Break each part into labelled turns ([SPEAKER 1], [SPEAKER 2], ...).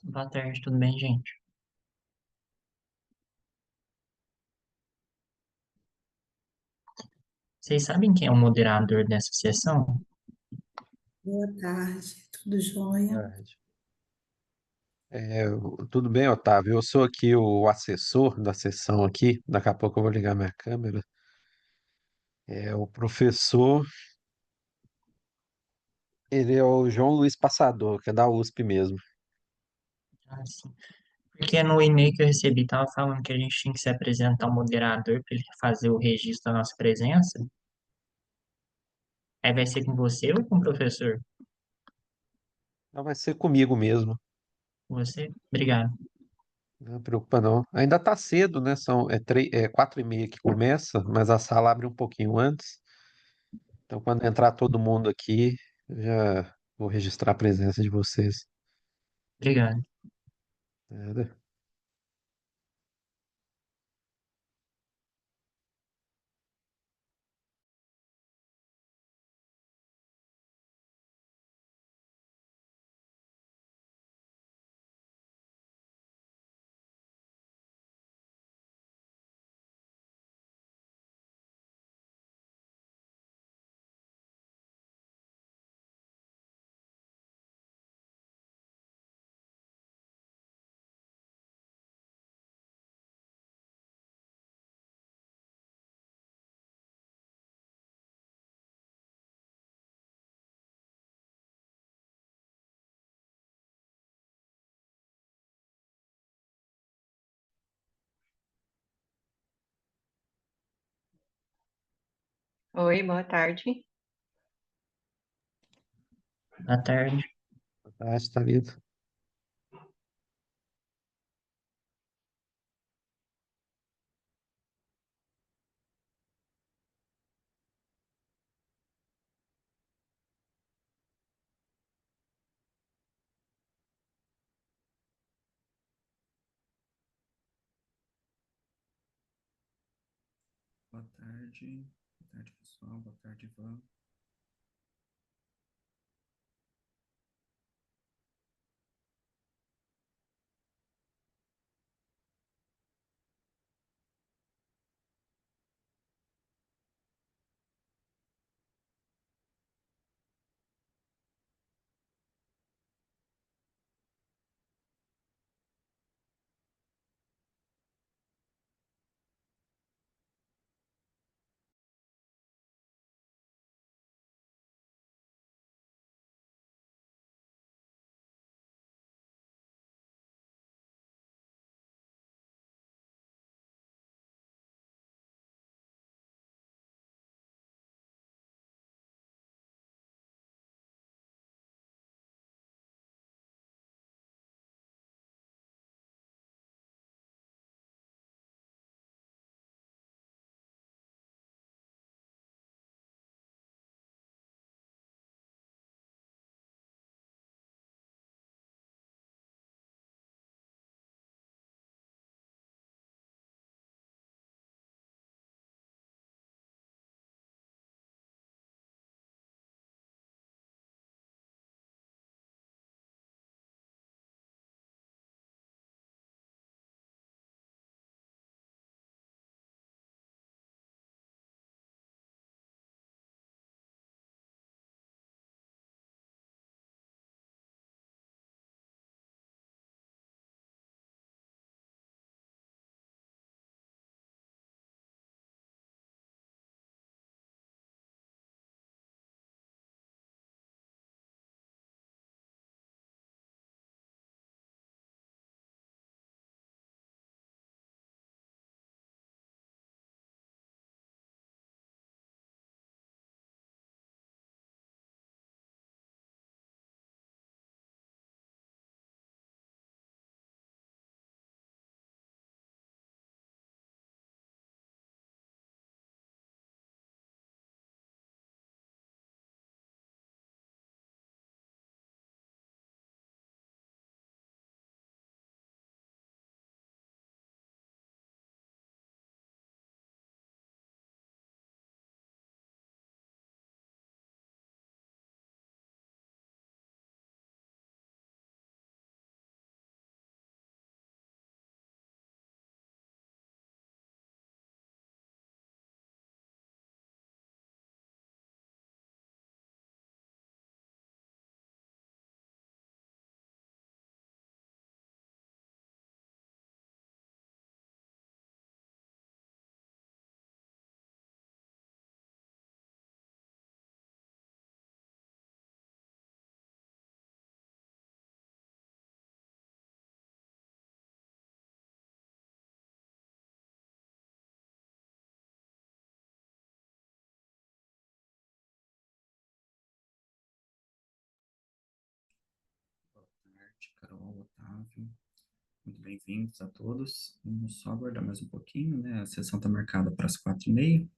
[SPEAKER 1] Boa tarde, tudo bem, gente? Vocês sabem quem é o moderador dessa sessão?
[SPEAKER 2] Boa tarde, tudo jóia?
[SPEAKER 3] Verdade. Tudo bem, Otávio? Eu sou aqui o assessor da sessão aqui. Daqui a pouco eu vou ligar minha câmera. O professor, ele é o João Luiz Passador, que é da USP mesmo.
[SPEAKER 1] Ah, sim. Porque no e-mail que eu recebi tava falando que a gente tinha que se apresentar ao moderador para ele fazer o registro da nossa presença. Aí vai ser com você ou com o professor?
[SPEAKER 3] Então vai ser comigo mesmo.
[SPEAKER 1] Com você? Obrigado.
[SPEAKER 3] Não preocupa não. Ainda tá cedo, né? São 4h30 que começa, mas a sala abre um pouquinho antes. Então quando entrar todo mundo aqui, eu já vou registrar a presença de vocês.
[SPEAKER 1] Obrigado.
[SPEAKER 3] Nada.
[SPEAKER 4] Oi, boa tarde.
[SPEAKER 1] Boa tarde.
[SPEAKER 3] Tá, está lido.
[SPEAKER 5] Boa tarde. Boa tarde, pessoal. Boa tarde, Ivan. Otávio. Muito bem-vindos a todos. Vamos só aguardar mais um pouquinho, né? A sessão está marcada para as 4h30.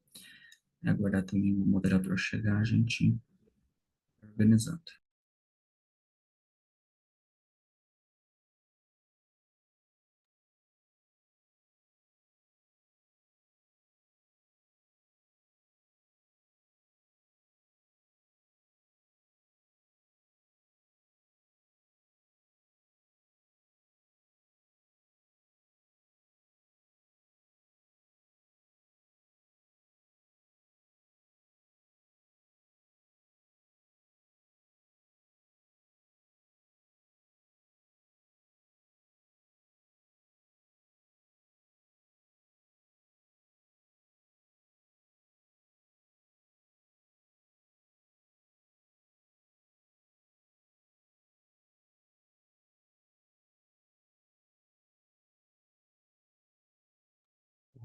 [SPEAKER 5] E aguardar também o moderador chegar, a gente vai organizando.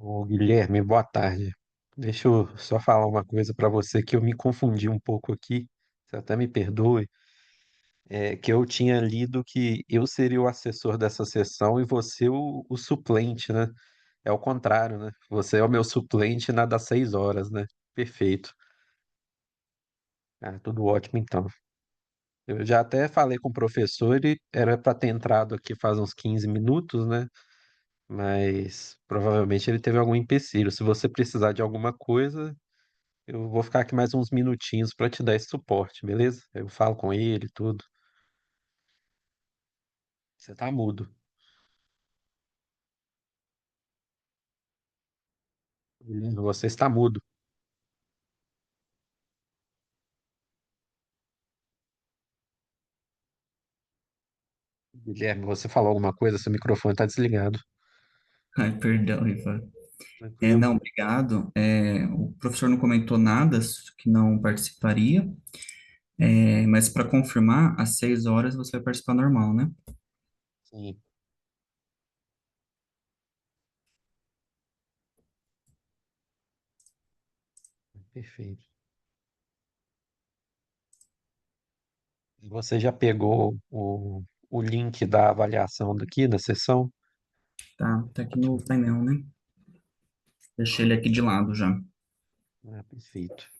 [SPEAKER 3] Ô, Guilherme, boa tarde. Deixa eu só falar uma coisa para você que eu me confundi um pouco aqui. Você até me perdoe. É que eu tinha lido que eu seria o assessor dessa sessão e você o suplente, né? É o contrário, né? Você é o meu suplente na das 6 horas, né? Perfeito. Ah, tudo ótimo então. Eu já até falei com o professor e era para ter entrado aqui faz uns 15 minutos, né? Mas provavelmente ele teve algum empecilho. Se você precisar de alguma coisa, eu vou ficar aqui mais uns minutinhos para te dar esse suporte, beleza? Eu falo com ele e tudo. Você tá mudo. Guilherme, você está mudo. Guilherme, você falou alguma coisa? Seu microfone está desligado.
[SPEAKER 5] Ai, perdão, Ivan.
[SPEAKER 3] Tranquilo.
[SPEAKER 5] Não, obrigado. O professor não comentou nada que não participaria, mas para confirmar, às 6h você vai participar normal, né?
[SPEAKER 3] Sim, perfeito. Você já pegou o link da avaliação daqui da sessão?
[SPEAKER 5] Tá aqui no painel, né? Deixei ele aqui de lado já.
[SPEAKER 3] Ah, perfeito.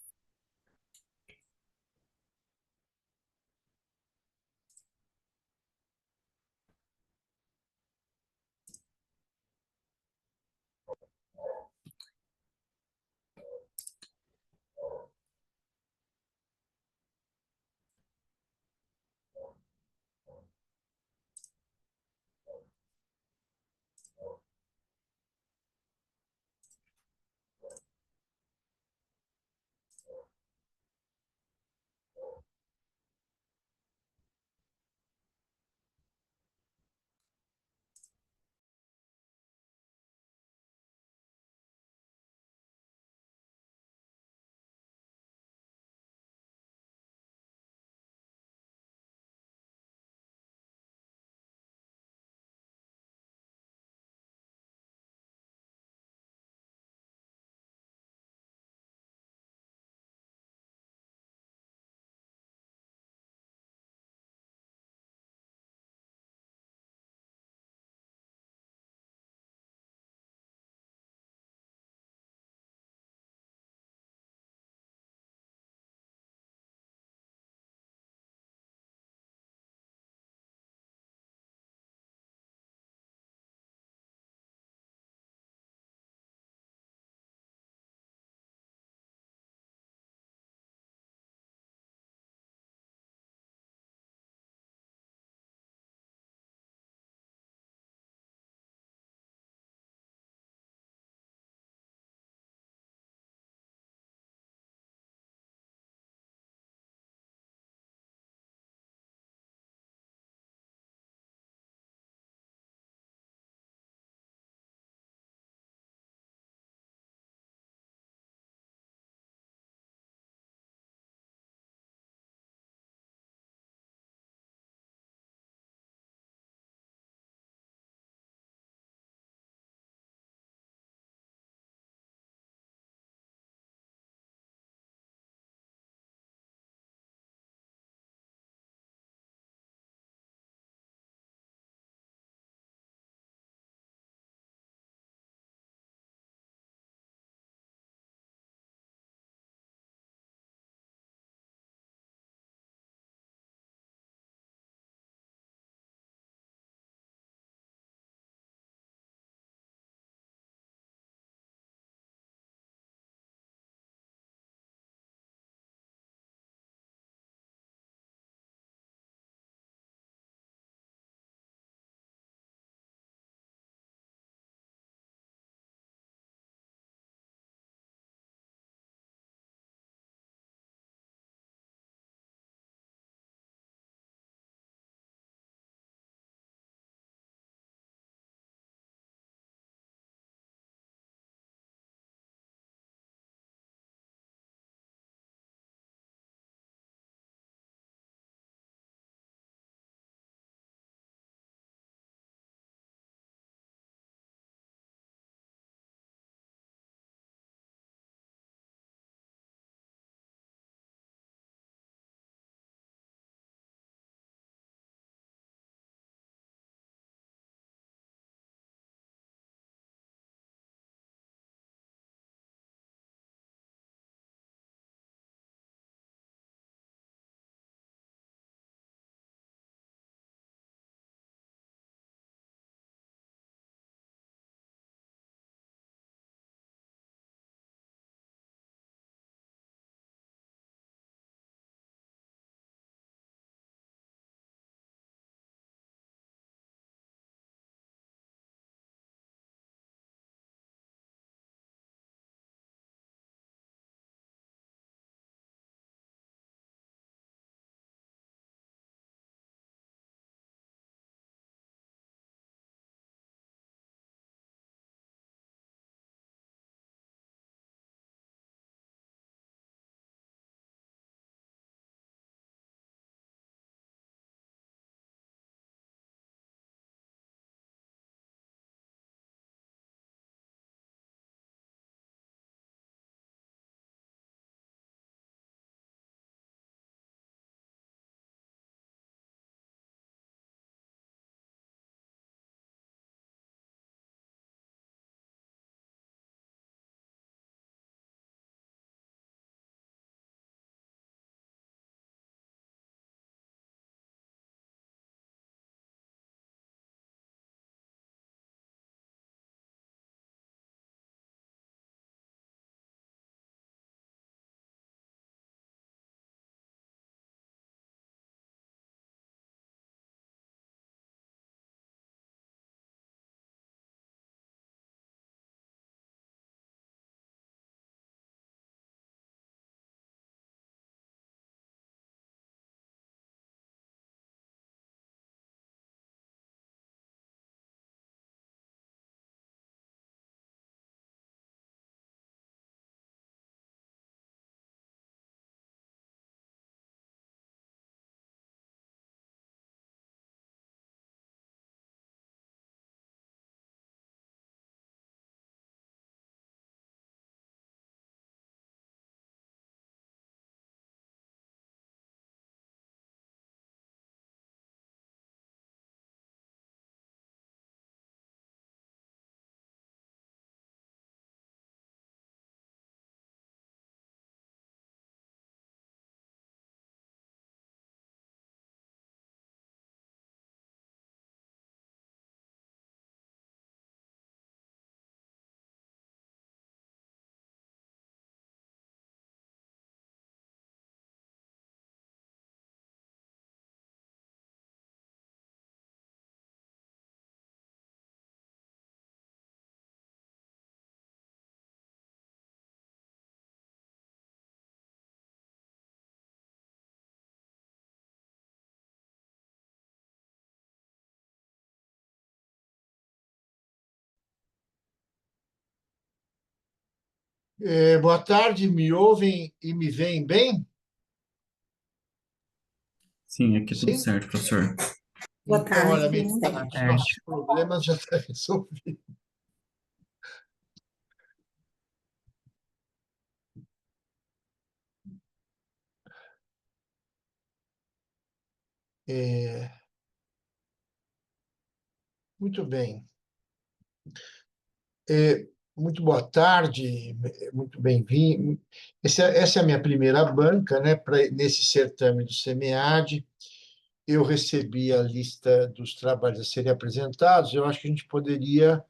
[SPEAKER 6] Boa tarde, me ouvem e me veem bem?
[SPEAKER 5] Sim, aqui tudo
[SPEAKER 6] Sim?
[SPEAKER 5] certo, professor.
[SPEAKER 2] Boa
[SPEAKER 6] Então, olha,
[SPEAKER 2] tarde,
[SPEAKER 4] Sim.
[SPEAKER 1] Boa
[SPEAKER 6] os
[SPEAKER 1] tarde.
[SPEAKER 6] nossos problemas já estão resolvidos. É, muito bem. Muito boa tarde, muito bem-vindo. Essa é a minha primeira banca, né, nesse certame do SEMEAD. Eu recebi a lista dos trabalhos a serem apresentados. Eu acho que a gente poderia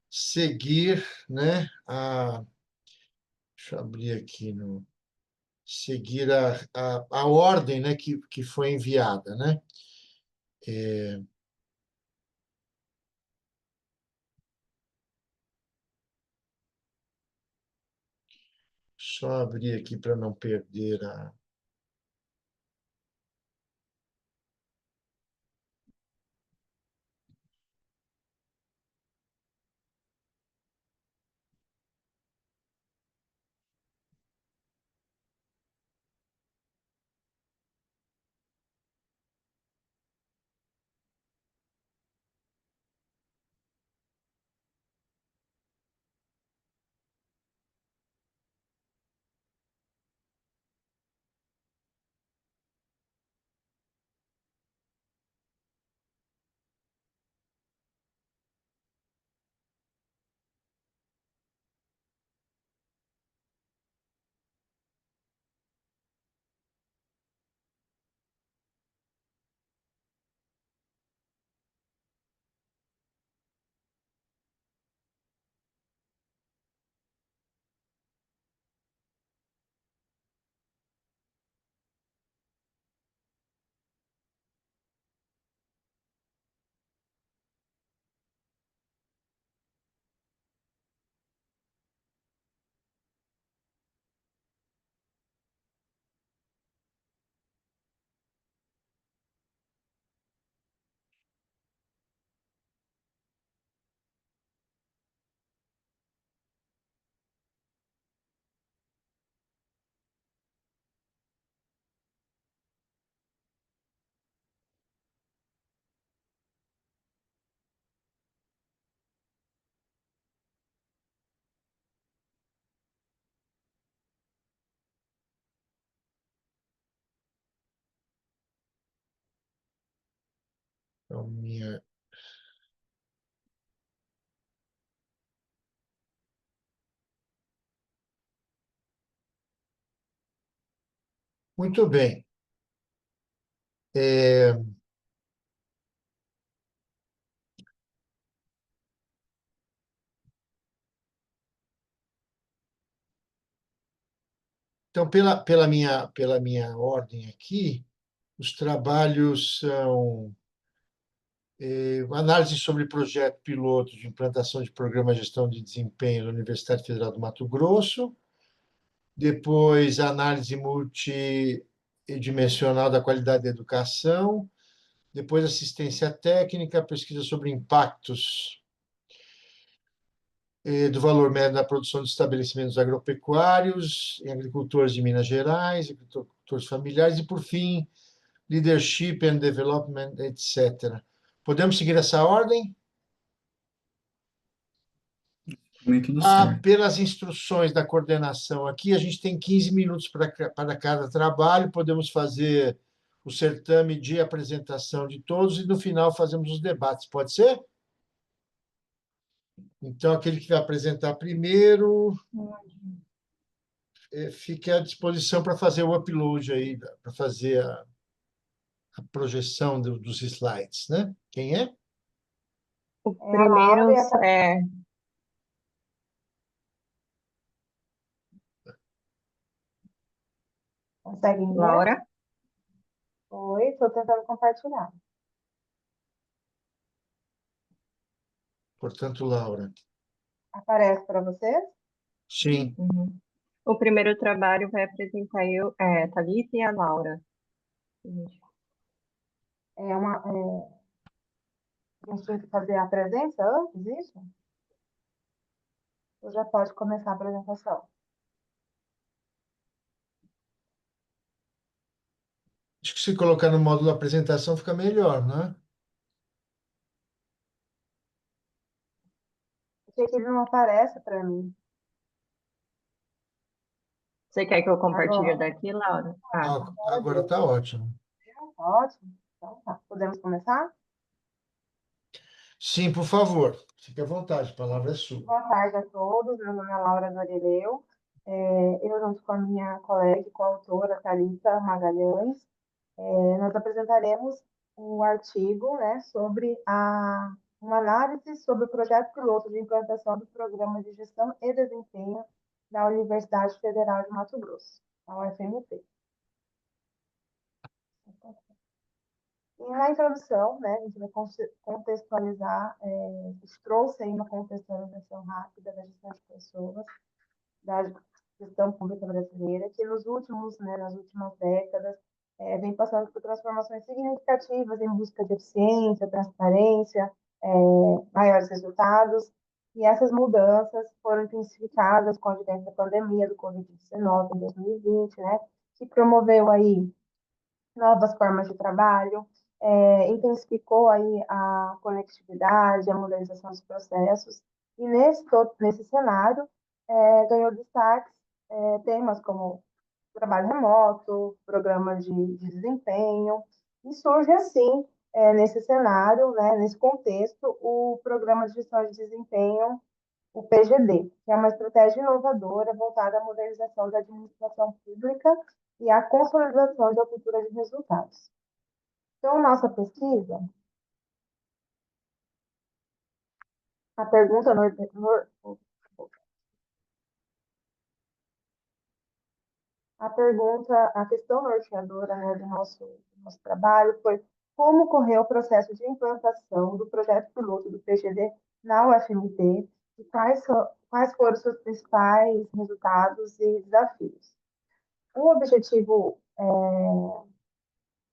[SPEAKER 6] seguir, né, deixa eu abrir aqui no seguir a ordem, né, que foi enviada, né? Só abrir aqui para não perder a. Então, Muito bem. É, Então, pela minha ordem aqui, os trabalhos são análise sobre projeto piloto de implantação de programa de gestão de desempenho da Universidade Federal do Mato Grosso, depois análise multidimensional da qualidade da educação, depois assistência técnica, pesquisa sobre impactos do valor médio da produção de estabelecimentos agropecuários, em agricultores de Minas Gerais, agricultores familiares, e, por fim, leadership and development, etc. Podemos seguir essa ordem?
[SPEAKER 5] Também tudo certo.
[SPEAKER 6] Pelas instruções da coordenação aqui, a gente tem 15 minutos para cada trabalho, podemos fazer o certame de apresentação de todos e, no final, fazemos os debates. Pode ser? Então, aquele que vai apresentar primeiro, fique à disposição para fazer o upload aí, para fazer a projeção dos slides, né? Quem é?
[SPEAKER 4] O primeiro é
[SPEAKER 7] Consegue ver?
[SPEAKER 4] Laura.
[SPEAKER 7] Oi, estou tentando compartilhar.
[SPEAKER 6] Portanto, Laura.
[SPEAKER 7] Aparece para vocês?
[SPEAKER 6] Sim.
[SPEAKER 4] Uhum. O primeiro trabalho vai apresentar eu, Thalita e a Laura.
[SPEAKER 7] A gente tem que fazer a presença antes, isso? Ou já pode começar a apresentação?
[SPEAKER 6] se colocar no módulo apresentação fica melhor, né?
[SPEAKER 7] Porque aqui ele não aparece para mim.
[SPEAKER 4] Você quer que eu compartilhe
[SPEAKER 7] Agora,
[SPEAKER 4] daqui, Laura? Ah, tá.
[SPEAKER 6] Agora está ótimo.
[SPEAKER 7] ótimo. Então tá. Podemos começar?
[SPEAKER 6] Sim, por favor. Fique à vontade, a palavra é sua.
[SPEAKER 7] Boa tarde a todos. Meu nome é Laura Dorileu. Eu, junto com a minha colega e coautora, Thalita Magalhães, nós apresentaremos um artigo, né, sobre uma análise sobre o projeto piloto de implantação do Programa de Gestão e Desempenho da Universidade Federal de Mato Grosso, a UFMT. E na introdução, né, a gente vai contextualizar, a gente trouxe aí uma contextualização rápida da gestão de pessoas, da gestão pública brasileira, que nas últimas décadas, vem passando por transformações significativas em busca de eficiência, transparência, maiores resultados, e essas mudanças foram intensificadas com a advento da pandemia do Covid-19 em 2020, né, que promoveu aí novas formas de trabalho, intensificou aí a conectividade, a modernização dos processos, e nesse cenário ganhou destaque temas como trabalho remoto, programa de desempenho, e surge assim, nesse cenário, né, nesse contexto, o Programa de Gestão de Desempenho, o PGD, que é uma estratégia inovadora voltada à modernização da administração pública e à consolidação da cultura de resultados. Então, nossa pesquisa, a pergunta a questão norteadora, né, do nosso trabalho foi como ocorreu o processo de implantação do projeto piloto do PGD na UFMT e quais foram os seus principais resultados e desafios. O objetivo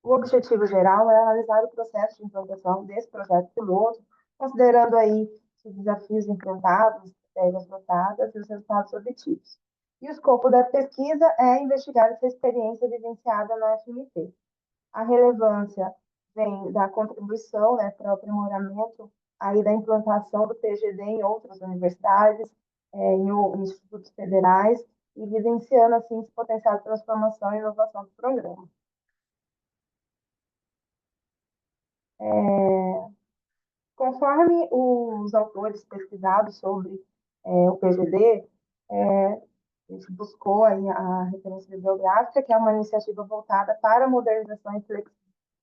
[SPEAKER 7] O objetivo geral é analisar o processo de implantação desse projeto piloto, considerando aí os desafios enfrentados, estratégias adotadas e os resultados obtidos. E o escopo da pesquisa é investigar essa experiência vivenciada na FMT. A relevância vem da contribuição, né, para o aprimoramento aí da implantação do PGD em outras universidades, em institutos federais, e vivenciando assim esse potencial de transformação e inovação do programa. Conforme os autores pesquisados sobre o PGD, a gente buscou aí a referência bibliográfica, que é uma iniciativa voltada para a modernização e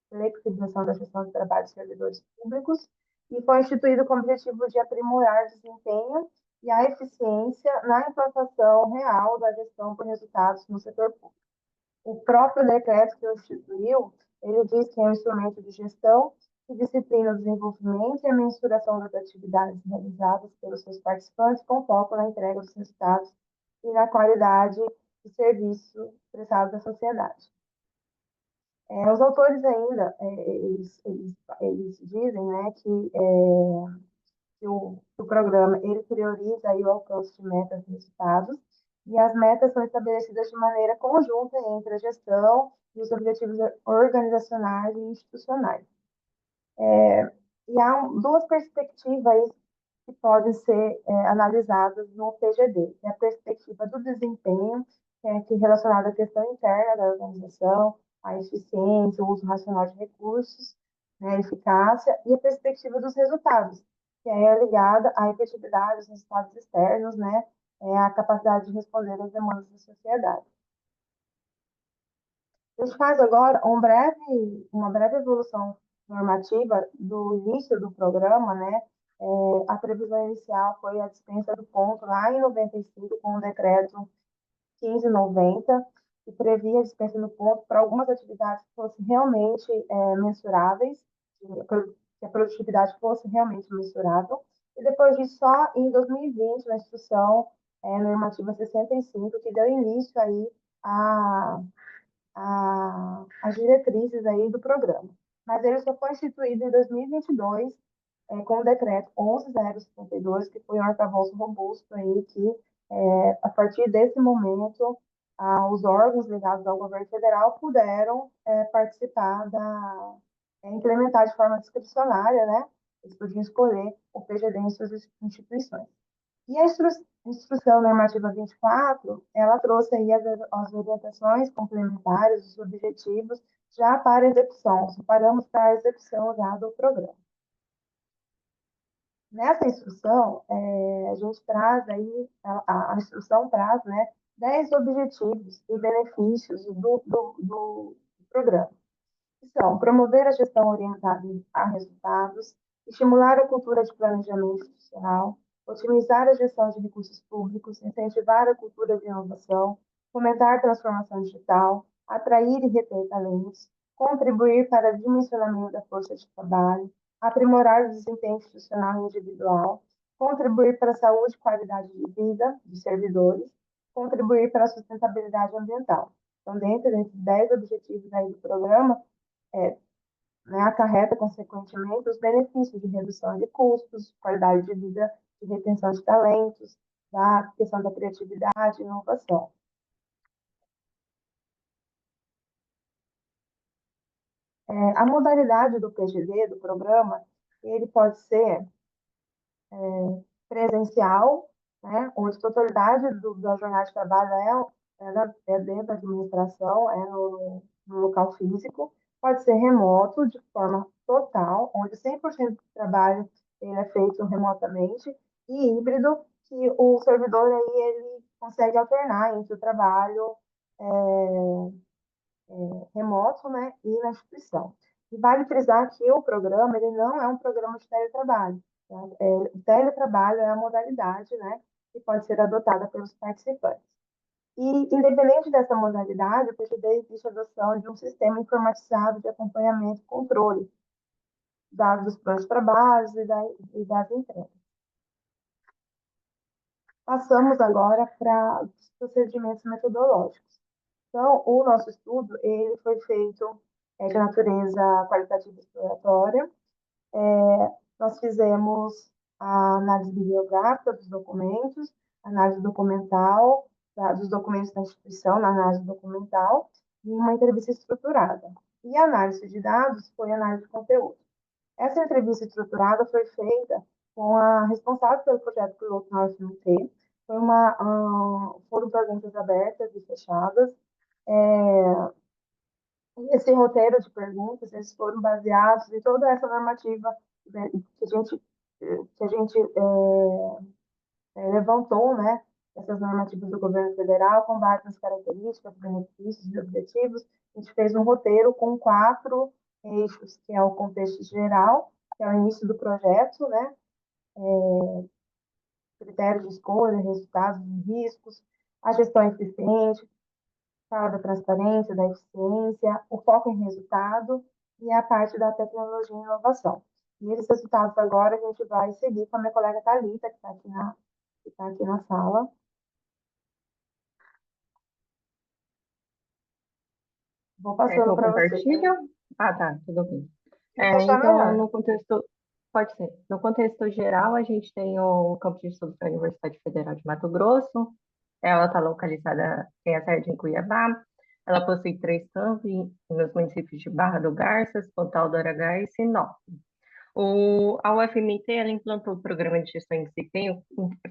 [SPEAKER 7] flexibilização da gestão de trabalho de servidores públicos, e foi instituído com o objetivo de aprimorar o desempenho e a eficiência na implantação real da gestão por resultados no setor público. O próprio decreto que o instituiu, ele diz que é um instrumento de gestão que disciplina o desenvolvimento e a mensuração das atividades realizadas pelos seus participantes com foco na entrega dos resultados e na qualidade do serviço prestado à sociedade. Os autores ainda, eles dizem, né, que o programa ele prioriza aí o alcance de metas e resultados, e as metas são estabelecidas de maneira conjunta entre a gestão e os objetivos organizacionais e institucionais. E há duas perspectivas que podem ser analisadas no PGD, que é a perspectiva do desempenho, que é aqui relacionada à questão interna da organização, a eficiência, o uso racional de recursos, né, a eficácia, e a perspectiva dos resultados, que é ligada à efetividade dos resultados externos, né, a capacidade de responder às demandas da sociedade. A gente faz agora uma breve evolução normativa do início do programa, né? A previsão inicial foi a dispensa do ponto lá em 95, com o decreto 1590, que previa a dispensa do ponto para algumas atividades que fossem realmente mensuráveis, que a produtividade fosse realmente mensurável. E depois disso, só em 2020, na instrução normativa 65, que deu início aí a as diretrizes aí do programa. Mas ele só foi instituído em 2022, com o decreto 11.072, que foi um arcabouço robusto aí, que a partir desse momento os órgãos ligados ao governo federal puderam participar implementar de forma discricionária, né? Eles podiam escolher o PGD em suas instituições. E a Instrução Normativa 24, ela trouxe aí as orientações complementares, os objetivos, já para a execução, os parâmetros para a execução já do programa. Nessa instrução, a gente traz aí, a instrução traz, né, 10 objetivos e benefícios do programa. São promover a gestão orientada a resultados, estimular a cultura de planejamento institucional, otimizar a gestão de recursos públicos, incentivar a cultura de inovação, fomentar a transformação digital, atrair e reter talentos, contribuir para o dimensionamento da força de trabalho, aprimorar o desempenho institucional e individual, contribuir para a saúde e qualidade de vida dos servidores, contribuir para a sustentabilidade ambiental. Então, dentro desses 10 objetivos aí do programa, né, acarreta, consequentemente, os benefícios de redução de custos, qualidade de vida, de retenção de talentos, da questão da criatividade e inovação. A modalidade do PGD, do programa, ele pode ser presencial, né, onde a totalidade da jornada de trabalho é dentro da administração, no local físico, pode ser remoto, de forma total, onde 100% do trabalho ele é feito remotamente, e híbrido, que o servidor aí, ele consegue alternar entre o trabalho remoto, né, e na instituição. E vale frisar que o programa, ele não é um programa de teletrabalho. Tá? O teletrabalho é a modalidade, né, que pode ser adotada pelos participantes. E, independente dessa modalidade, o PGD existe a adoção de um sistema informatizado de acompanhamento e controle, dados dos planos de trabalho e das entregas. Passamos agora para os procedimentos metodológicos. Então, o nosso estudo ele foi feito de natureza qualitativa exploratória. Nós fizemos a análise bibliográfica dos documentos, análise documental, dos documentos da instituição, na análise documental, e uma entrevista estruturada. E a análise de dados foi análise de conteúdo. Essa entrevista estruturada foi feita com a responsável pelo projeto piloto na UFMT. Foram perguntas abertas e fechadas. E esse roteiro de perguntas, eles foram baseados em toda essa normativa, né, que a gente levantou, né, essas normativas do governo federal, com base nas características, benefícios e objetivos. A gente fez um roteiro com 4 eixos, que é o contexto geral, que é o início do projeto, né, critérios de escolha, resultados e riscos, a gestão eficiente, fala da transparência, da eficiência, o foco em resultado e a parte da tecnologia e inovação. E esses resultados agora a gente vai seguir com a minha colega Thalita, que está aqui na sala. Vou passando
[SPEAKER 4] Eu
[SPEAKER 7] para você.
[SPEAKER 4] compartilho? Ah, tá, tudo bem.
[SPEAKER 7] Deixar
[SPEAKER 4] Então,
[SPEAKER 7] melhor.
[SPEAKER 4] no contexto, pode ser. No contexto geral, a gente tem o campo de estudos da Universidade Federal de Mato Grosso. Ela está localizada, tem a sede em Cuiabá. Ela possui 3 campos nos municípios de Barra do Garças, Pontal do Aragaia e Sinop. A UFMT, ela implantou o programa de gestão em desempenho,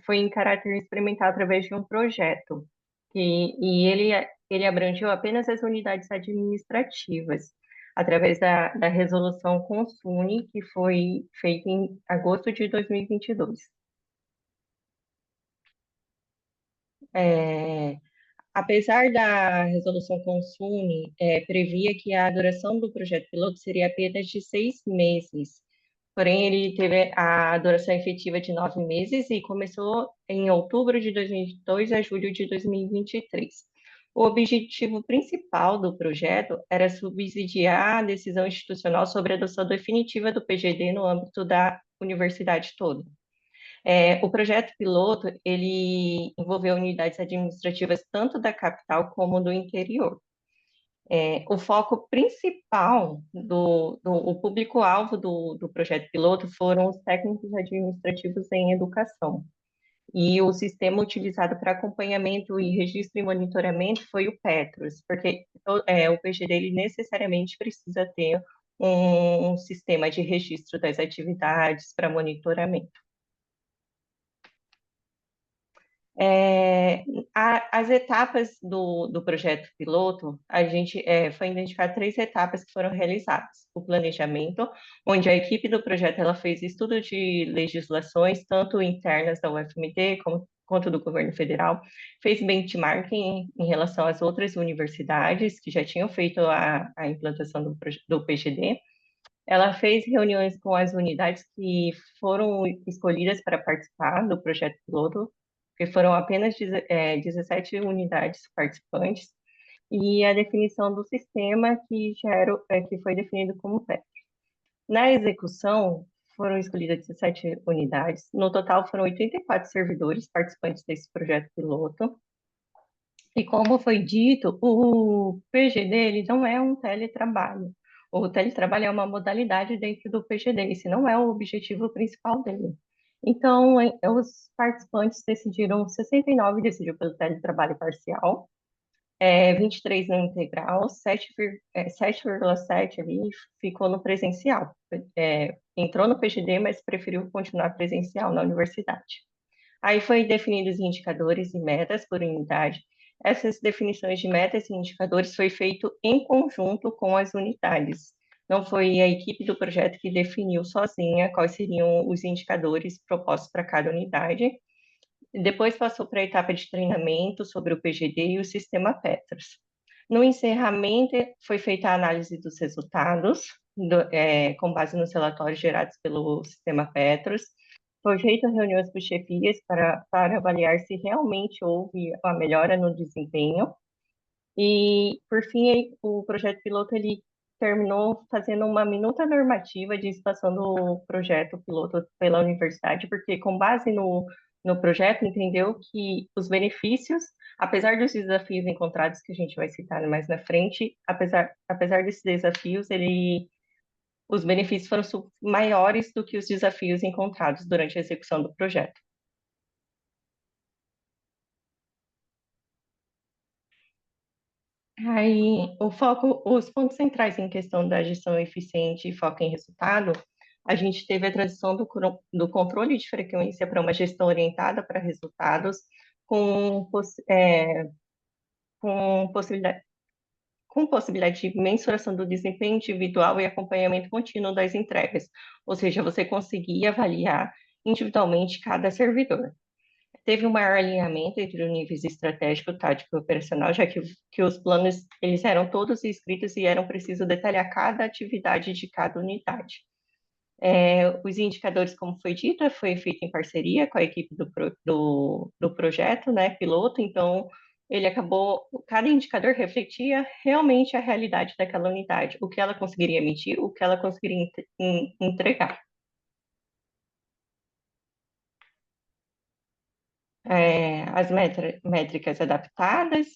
[SPEAKER 4] foi em caráter experimental através de um projeto, e ele abrangeu apenas as unidades administrativas, através da resolução Consune, que foi feita em agosto de 2022. Apesar da resolução Consune, previa que a duração do projeto piloto seria apenas de 6 meses, porém ele teve a duração efetiva de 9 meses e começou em outubro de 2022 a julho de 2023. O objetivo principal do projeto era subsidiar a decisão institucional sobre a adoção definitiva do PGD no âmbito da universidade toda. O projeto piloto, ele envolveu unidades administrativas tanto da capital como do interior. O foco principal o público-alvo do projeto piloto foram os técnicos administrativos em educação. E o sistema utilizado para acompanhamento e registro e monitoramento foi o Petros, porque o PGD ele necessariamente precisa ter um sistema de registro das atividades para monitoramento. As etapas do projeto piloto, a gente foi identificar 3 etapas que foram realizadas. O planejamento, onde a equipe do projeto ela fez estudo de legislações, tanto internas da UFMT quanto do governo federal, fez benchmarking em relação às outras universidades que já tinham feito a implantação do PGD. Ela fez reuniões com as unidades que foram escolhidas para participar do projeto piloto, que foram apenas 17 unidades participantes, e a definição do sistema que foi definido como PET. Na execução, foram escolhidas 17 unidades. No total, foram 84 servidores participantes desse projeto piloto. E como foi dito, o PGD ele não é um teletrabalho. O teletrabalho é uma modalidade dentro do PGD, esse não é o objetivo principal dele. Então, os participantes decidiram, 69 decidiu pelo teletrabalho parcial, 23 no integral, 7,7 ali ficou no presencial. Entrou no PGD, mas preferiu continuar presencial na universidade. Aí foi definidos indicadores e metas por unidade. Essas definições de metas e indicadores foi feito em conjunto com as unidades. Não foi a equipe do projeto que definiu sozinha quais seriam os indicadores propostos para cada unidade. Depois passou para a etapa de treinamento sobre o PGD e o sistema Petros. No encerramento, foi feita a análise dos resultados, com base nos relatórios gerados pelo sistema Petros. Foi feita reuniões com chefias para avaliar se realmente houve a melhora no desempenho. E, por fim, o projeto piloto ele terminou fazendo uma minuta normativa de expansão do projeto piloto pela universidade, porque, com base no projeto, entendeu que os benefícios, apesar dos desafios encontrados, que a gente vai citar mais na frente, apesar desses desafios, os benefícios foram maiores do que os desafios encontrados durante a execução do projeto. Aí, os pontos centrais em questão da gestão eficiente e foco em resultado, a gente teve a transição do controle de frequência para uma gestão orientada para resultados, com, com possibilidade, com possibilidade de mensuração do desempenho individual e acompanhamento contínuo das entregas, ou seja, você conseguia avaliar individualmente cada servidor. Teve um maior alinhamento entre os níveis estratégico, tático e operacional, já que os planos eles eram todos escritos e eram preciso detalhar cada atividade de cada unidade. Os indicadores, como foi dito, foi feito em parceria com a equipe do projeto, né, piloto, então cada indicador refletia realmente a realidade daquela unidade, o que ela conseguiria emitir, o que ela conseguiria entregar. As métricas adaptadas,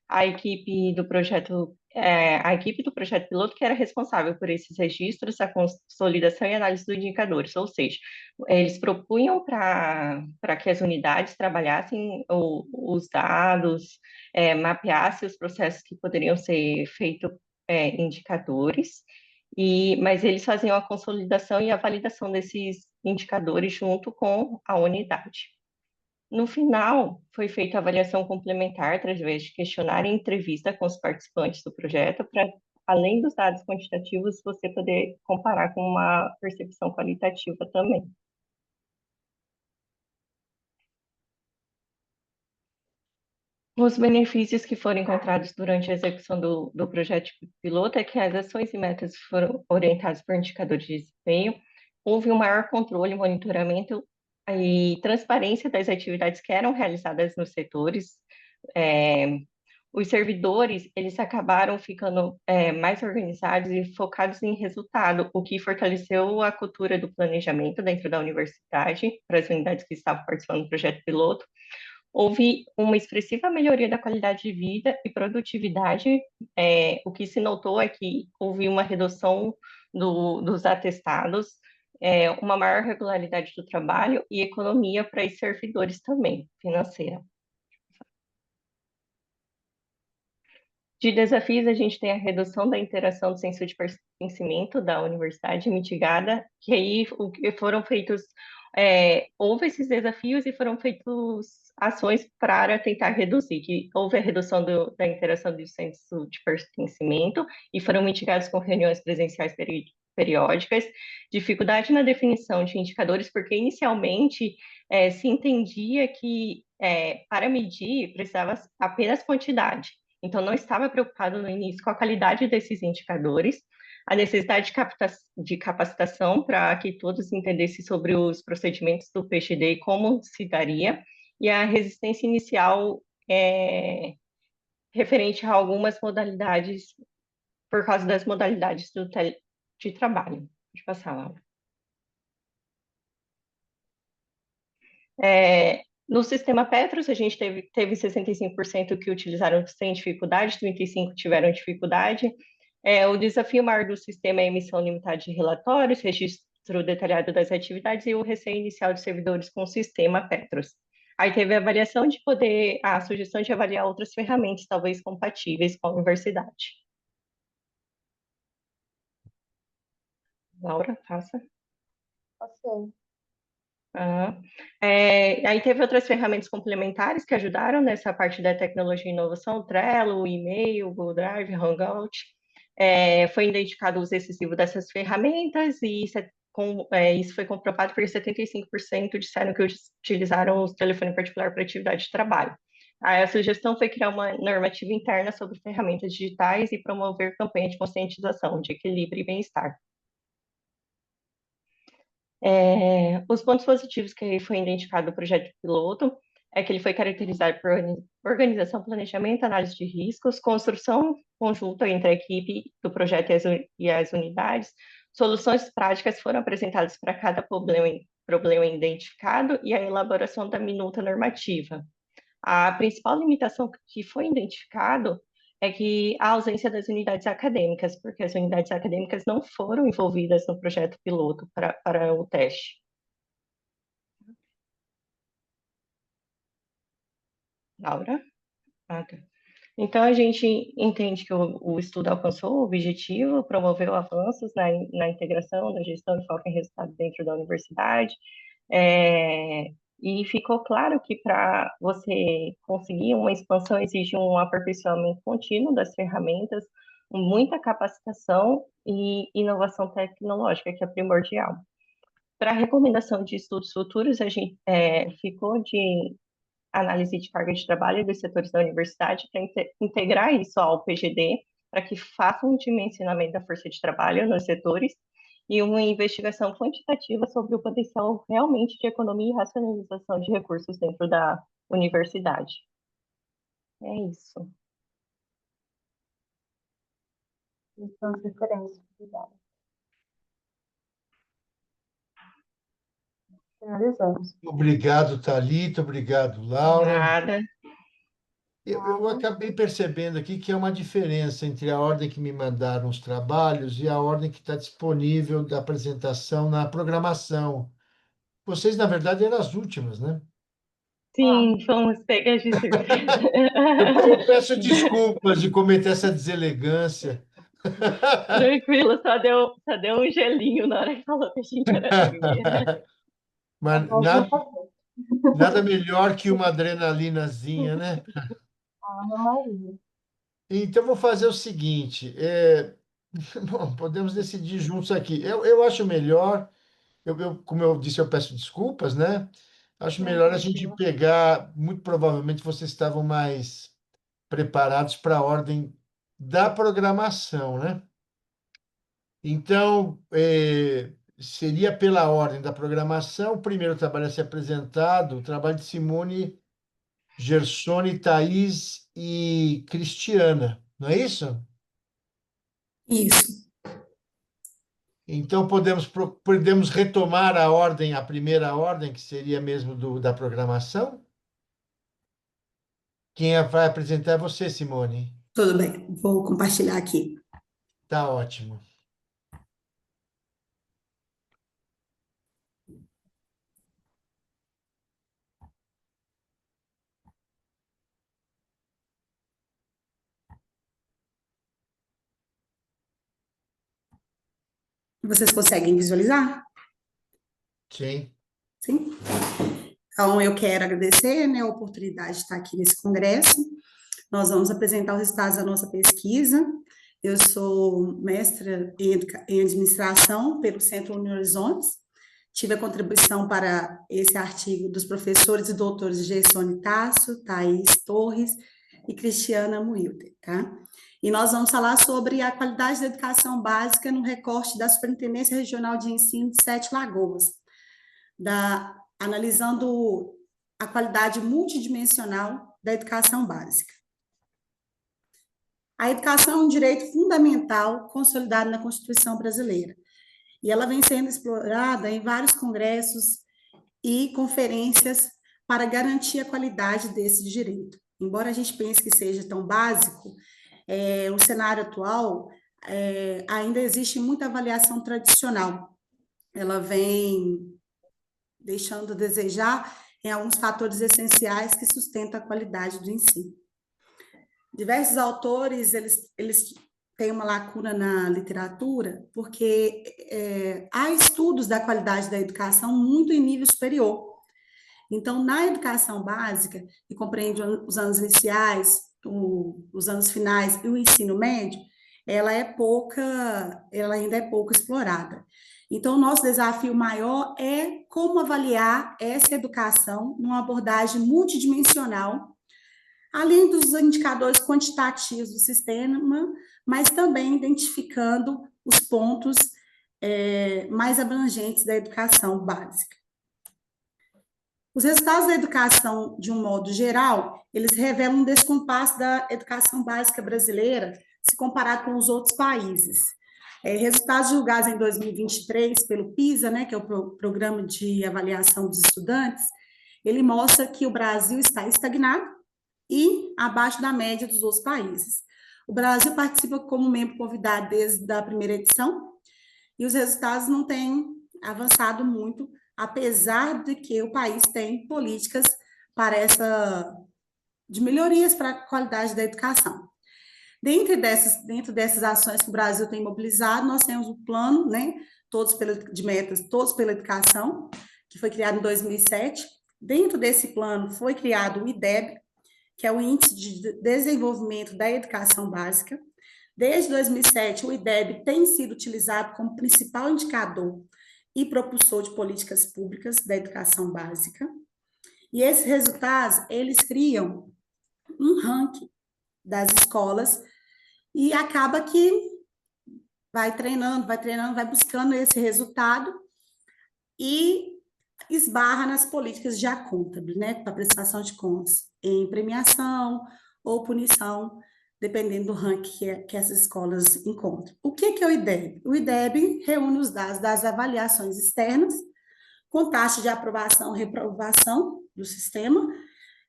[SPEAKER 4] a equipe do projeto piloto que era responsável por esses registros, a consolidação e análise dos indicadores, ou seja, eles propunham para que as unidades trabalhassem os dados, mapeassem os processos que poderiam ser feitos indicadores, mas eles faziam a consolidação e a validação desses indicadores junto com a unidade. No final, foi feita a avaliação complementar através de questionário e entrevista com os participantes do projeto, para, além dos dados quantitativos, você poder comparar com uma percepção qualitativa também. Os benefícios que foram encontrados durante a execução do projeto piloto é que as ações e metas foram orientadas por indicadores de desempenho, houve um maior controle e monitoramento e transparência das atividades que eram realizadas nos setores. Os servidores, eles acabaram ficando mais organizados e focados em resultado, o que fortaleceu a cultura do planejamento dentro da universidade, para as unidades que estavam participando do projeto piloto. Houve uma expressiva melhoria da qualidade de vida e produtividade. O que se notou é que houve uma redução dos atestados, uma maior regularidade do trabalho e economia para os servidores também, financeira. De desafios, a gente tem a redução da interação do senso de pertencimento da universidade mitigada, que aí foram feitos, houve esses desafios e foram feitas ações para tentar reduzir, que houve a redução da interação do senso de pertencimento e foram mitigados com reuniões presenciais periódicas, dificuldade na definição de indicadores, porque inicialmente se entendia que para medir precisava apenas quantidade. Então, não estava preocupado no início com a qualidade desses indicadores, a necessidade de capacitação para que todos entendessem sobre os procedimentos do PGD e como se daria, e a resistência inicial referente a algumas modalidades, por causa das modalidades de trabalho. Pode passar, Laura. No sistema Petros, a gente teve 65% que utilizaram sem dificuldade, 35% tiveram dificuldade. O desafio maior do sistema é a emissão limitada de relatórios, registro detalhado das atividades e o receio inicial de servidores com o sistema Petros. Aí teve a avaliação a sugestão de avaliar outras ferramentas, talvez compatíveis com a universidade. Laura, passa.
[SPEAKER 7] Passei.
[SPEAKER 4] Aí teve outras ferramentas complementares que ajudaram nessa parte da tecnologia e inovação, Trello, e-mail, Google Drive, Hangout. Foi identificado o uso excessivo dessas ferramentas e isso foi comprovado porque 75% disseram que utilizaram o telefone particular para atividade de trabalho. Aí a sugestão foi criar uma normativa interna sobre ferramentas digitais e promover campanha de conscientização de equilíbrio e bem-estar. Os pontos positivos que foi identificado no projeto piloto é que ele foi caracterizado por organização, planejamento, análise de riscos, construção conjunta entre a equipe do projeto e as unidades, soluções práticas foram apresentadas para cada problema identificado e a elaboração da minuta normativa. A principal limitação que foi identificado é que a ausência das unidades acadêmicas, porque as unidades acadêmicas não foram envolvidas no projeto piloto para o teste. Laura? Ah, tá. Então, a gente entende que o estudo alcançou o objetivo, promoveu avanços na integração da gestão e foco em resultado dentro da universidade, e ficou claro que para você conseguir uma expansão exige um aperfeiçoamento contínuo das ferramentas, muita capacitação e inovação tecnológica, que é primordial. Para a recomendação de estudos futuros, a gente ficou de análise de carga de trabalho dos setores da universidade para integrar isso ao PGD, para que faça um dimensionamento da força de trabalho nos setores e uma investigação quantitativa sobre o potencial realmente de economia e racionalização de recursos dentro da universidade. É isso.
[SPEAKER 7] São as referências. Obrigada. Finalizamos.
[SPEAKER 6] Obrigado, Thalita. Obrigado, Laura.
[SPEAKER 4] Nada.
[SPEAKER 6] Eu acabei percebendo aqui que é uma diferença entre a ordem que me mandaram os trabalhos e a ordem que está disponível da apresentação na programação. Vocês, na verdade, eram as últimas, né?
[SPEAKER 4] Sim, fomos pegas de surpresa.
[SPEAKER 6] Eu peço desculpas de cometer essa deselegância.
[SPEAKER 4] Tranquilo, só deu um gelinho na hora que falou que a gente era a primeira.
[SPEAKER 6] Mas nada melhor que uma adrenalinazinha, né?
[SPEAKER 7] Ana Maria.
[SPEAKER 6] Então, vou fazer o seguinte: bom, podemos decidir juntos aqui. Eu acho melhor, como eu disse, eu peço desculpas, né? Acho melhor a gente pegar, muito provavelmente vocês estavam mais preparados para a ordem da programação, né? Então, seria pela ordem da programação, o primeiro trabalho a ser apresentado, o trabalho de Simone, Gersone, Thaís e Cristiana, não é isso?
[SPEAKER 2] Isso.
[SPEAKER 6] Então, podemos retomar a ordem, a primeira ordem, que seria mesmo da programação? Quem vai apresentar é você, Simone.
[SPEAKER 2] Tudo bem, vou compartilhar aqui.
[SPEAKER 6] Tá ótimo.
[SPEAKER 2] Vocês conseguem visualizar?
[SPEAKER 6] Sim.
[SPEAKER 2] Sim? Então, eu quero agradecer, né, a oportunidade de estar aqui nesse congresso. Nós vamos apresentar os resultados da nossa pesquisa. Eu sou mestra em administração pelo Centro União Horizontes. Tive a contribuição para esse artigo dos professores e doutores Gersone Tássio, Thaís Torres e Cristiana Muilder, tá? E nós vamos falar sobre a qualidade da educação básica no recorte da Superintendência Regional de Ensino de Sete Lagoas, analisando a qualidade multidimensional da educação básica. A educação é um direito fundamental consolidado na Constituição brasileira, e ela vem sendo explorada em vários congressos e conferências para garantir a qualidade desse direito. Embora a gente pense que seja tão básico, o cenário atual ainda existe muita avaliação tradicional. Ela vem deixando a desejar em alguns fatores essenciais que sustentam a qualidade do ensino. Diversos autores, eles têm uma lacuna na literatura, porque há estudos da qualidade da educação muito em nível superior. Então, na educação básica, que compreende os anos iniciais, os anos finais e o ensino médio, ela ainda é pouco explorada. Então, o nosso desafio maior é como avaliar essa educação numa abordagem multidimensional, além dos indicadores quantitativos do sistema, mas também identificando os pontos mais abrangentes da educação básica. Os resultados da educação, de um modo geral, eles revelam um descompasso da educação básica brasileira se comparado com os outros países. Resultados divulgados em 2023 pelo PISA, né, que é o Programa de Avaliação dos Estudantes, ele mostra que o Brasil está estagnado e abaixo da média dos outros países. O Brasil participa como membro convidado desde a primeira edição e os resultados não têm avançado muito, apesar de que o país tem políticas de melhorias para a qualidade da educação. Dentro dessas ações que o Brasil tem mobilizado, nós temos o plano, né, de metas Todos pela Educação, que foi criado em 2007. Dentro desse plano foi criado o IDEB, que é o Índice de Desenvolvimento da Educação Básica. Desde 2007, o IDEB tem sido utilizado como principal indicador e propulsor de políticas públicas da educação básica. E esses resultados, eles criam um ranking das escolas e acaba que vai treinando, vai buscando esse resultado e esbarra nas políticas de accountability, né, para prestação de contas, em premiação ou punição, dependendo do ranking que essas escolas encontram. O que é o IDEB? O IDEB reúne os dados das avaliações externas, com taxa de aprovação e reprovação do sistema,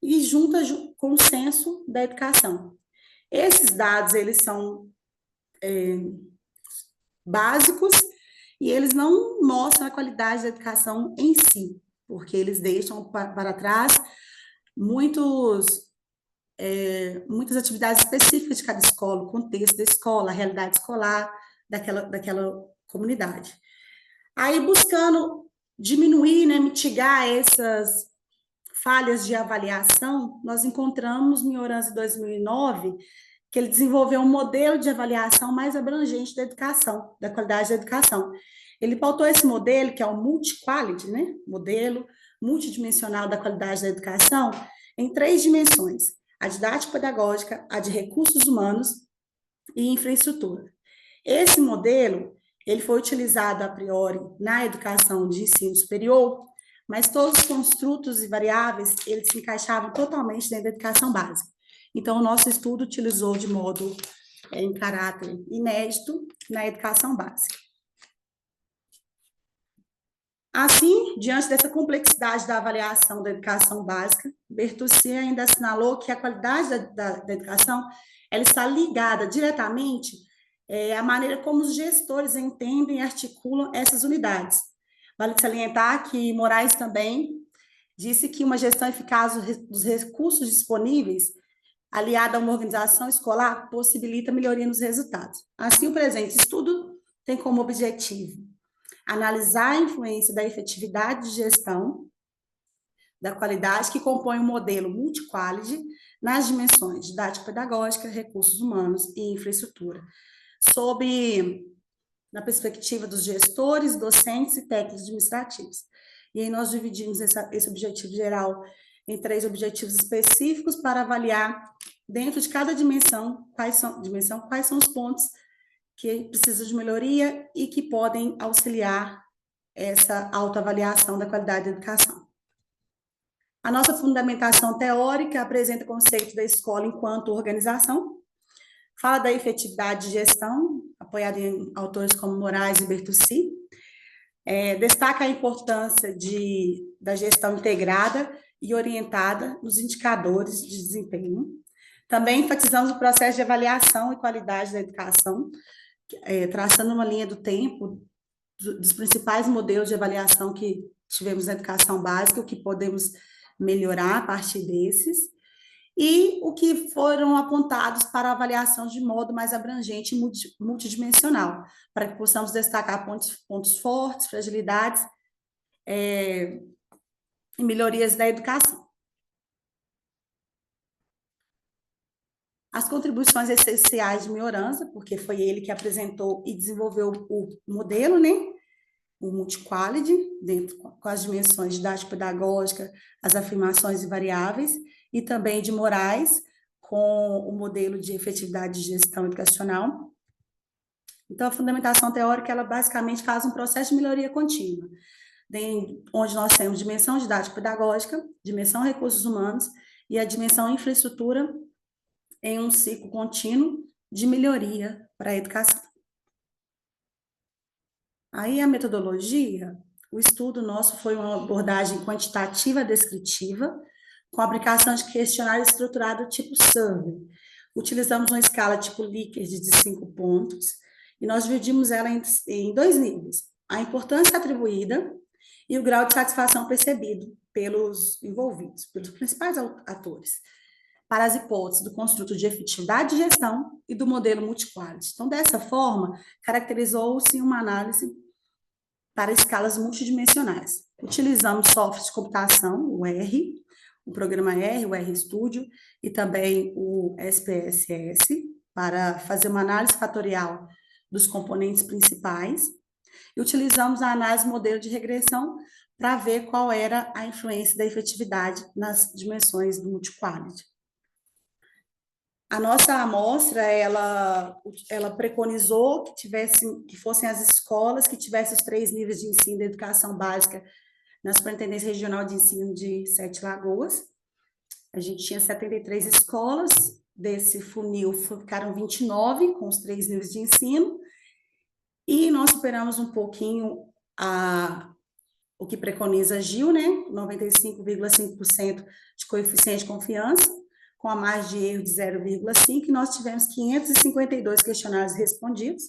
[SPEAKER 2] e junta com o censo da educação. Esses dados, eles são básicos e eles não mostram a qualidade da educação em si, porque eles deixam para trás muitas atividades específicas de cada escola, o contexto da escola, a realidade escolar daquela comunidade. Aí, buscando diminuir, né, mitigar essas falhas de avaliação, nós encontramos no Orange em 2009 que ele desenvolveu um modelo de avaliação mais abrangente da educação, da qualidade da educação. Ele pautou esse modelo, que é o multi-quality, né, modelo multidimensional da qualidade da educação, em 3 dimensões: a didático-pedagógica, a de recursos humanos e infraestrutura. Esse modelo, ele foi utilizado a priori na educação de ensino superior, mas todos os construtos e variáveis, eles se encaixavam totalmente dentro da educação básica. Então, o nosso estudo utilizou de modo em caráter inédito na educação básica. Assim, diante dessa complexidade da avaliação da educação básica, Bertucci ainda assinalou que a qualidade da educação ela está ligada diretamente à maneira como os gestores entendem e articulam essas unidades. Vale salientar que Moraes também disse que uma gestão eficaz dos recursos disponíveis, aliada a uma organização escolar, possibilita melhoria nos resultados. Assim, o presente estudo tem como objetivo analisar a influência da efetividade de gestão da qualidade que compõe o modelo multi-quality nas dimensões didático-pedagógica, recursos humanos e infraestrutura, na perspectiva dos gestores, docentes e técnicos administrativos. E aí nós dividimos esse objetivo geral em 3 objetivos específicos para avaliar, dentro de cada dimensão, quais são os pontos que precisam de melhoria e que podem auxiliar essa autoavaliação da qualidade da educação. A nossa fundamentação teórica apresenta o conceito da escola enquanto organização, fala da efetividade de gestão, apoiada em autores como Moraes e Bertucci, destaca a importância da gestão integrada e orientada nos indicadores de desempenho. Também enfatizamos o processo de avaliação e qualidade da educação, traçando uma linha do tempo dos principais modelos de avaliação que tivemos na educação básica, o que podemos melhorar a partir desses, e o que foram apontados para avaliação de modo mais abrangente e multidimensional, para que possamos destacar pontos fortes, fragilidades e melhorias da educação. As contribuições essenciais de Mioranza, porque foi ele que apresentou e desenvolveu o modelo, né? O multi-quality, com as dimensões didático-pedagógica, as afirmações e variáveis, e também de Moraes, com o modelo de efetividade de gestão educacional. Então, a fundamentação teórica, ela basicamente faz um processo de melhoria contínua, onde nós temos dimensão didático-pedagógica, dimensão recursos humanos e a dimensão infraestrutura em um ciclo contínuo de melhoria para a educação. Aí a metodologia, o estudo nosso foi uma abordagem quantitativa descritiva, com a aplicação de questionário estruturado tipo survey. Utilizamos uma escala tipo Likert de 5 pontos, e nós dividimos ela em 2 níveis, a importância atribuída e o grau de satisfação percebido pelos envolvidos, pelos principais atores, para as hipóteses do construto de efetividade de gestão e do modelo multi-quality. Então, dessa forma, caracterizou-se uma análise para escalas multidimensionais. Utilizamos software de computação, o R, o programa R, o RStudio, e também o SPSS, para fazer uma análise fatorial dos componentes principais, e utilizamos a análise modelo de regressão para ver qual era a influência da efetividade nas dimensões do multi-quality. A nossa amostra, ela preconizou que fossem as escolas que tivessem os 3 níveis de ensino da educação básica na Superintendência Regional de Ensino de 7 Lagoas. A gente tinha 73 escolas, desse funil ficaram 29 com os 3 níveis de ensino, e nós superamos um pouquinho o que preconiza a GIL, né? 95,5% de coeficiente de confiança, com a margem de erro de 0,5, e nós tivemos 552 questionários respondidos.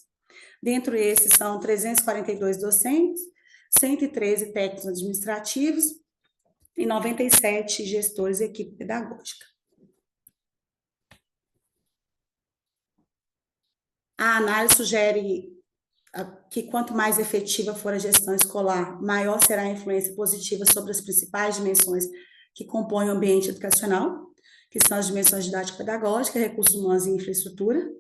[SPEAKER 2] Dentro esses são 342 docentes, 113 técnicos administrativos e 97 gestores e equipe pedagógica. A análise sugere que quanto mais efetiva for a gestão escolar, maior será a influência positiva sobre as principais dimensões que compõem o ambiente educacional, que são as dimensões didático-pedagógica, recursos humanos e infraestrutura.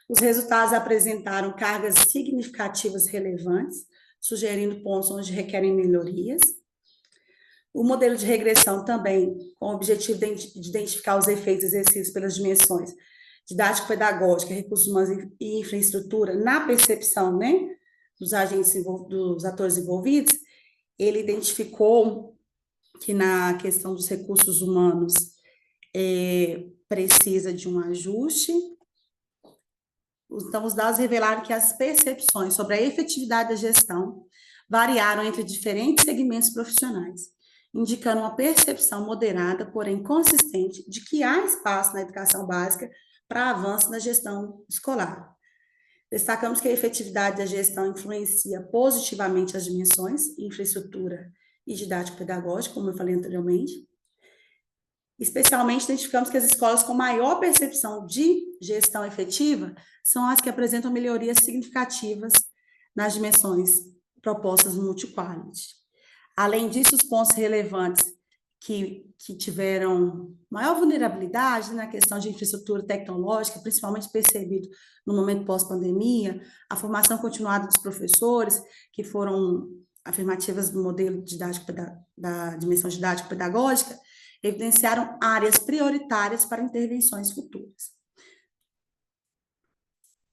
[SPEAKER 2] Os resultados apresentaram cargas significativas relevantes, sugerindo pontos onde requerem melhorias. O modelo de regressão também, com o objetivo de identificar os efeitos exercidos pelas dimensões didático-pedagógica, recursos humanos e infraestrutura, na percepção, né, dos atores envolvidos, ele identificou que na questão dos recursos humanos precisa de um ajuste. Então, os dados revelaram que as percepções sobre a efetividade da gestão variaram entre diferentes segmentos profissionais, indicando uma percepção moderada, porém consistente, de que há espaço na educação básica para avanço na gestão escolar. Destacamos que a efetividade da gestão influencia positivamente as dimensões, infraestrutura e didático-pedagógico, como eu falei anteriormente. Especialmente, identificamos que as escolas com maior percepção de gestão efetiva são as que apresentam melhorias significativas nas dimensões propostas no multi-quality. Além disso, os pontos relevantes que tiveram maior vulnerabilidade na questão de infraestrutura tecnológica, principalmente percebido no momento pós-pandemia, a formação continuada dos professores, que foram afirmativas do modelo didático da dimensão didático-pedagógica, evidenciaram áreas prioritárias para intervenções futuras.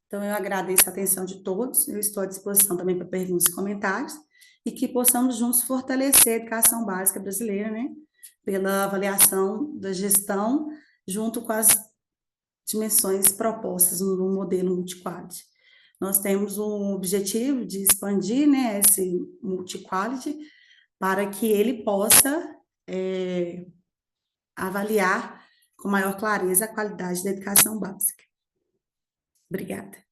[SPEAKER 2] Então, eu agradeço a atenção de todos, eu estou à disposição também para perguntas e comentários, e que possamos juntos fortalecer a educação básica brasileira, né, pela avaliação da gestão, junto com as dimensões propostas no modelo multi-quality. Nós temos um objetivo de expandir, né, esse multi-quality para que ele possa avaliar com maior clareza a qualidade da educação básica. Obrigada.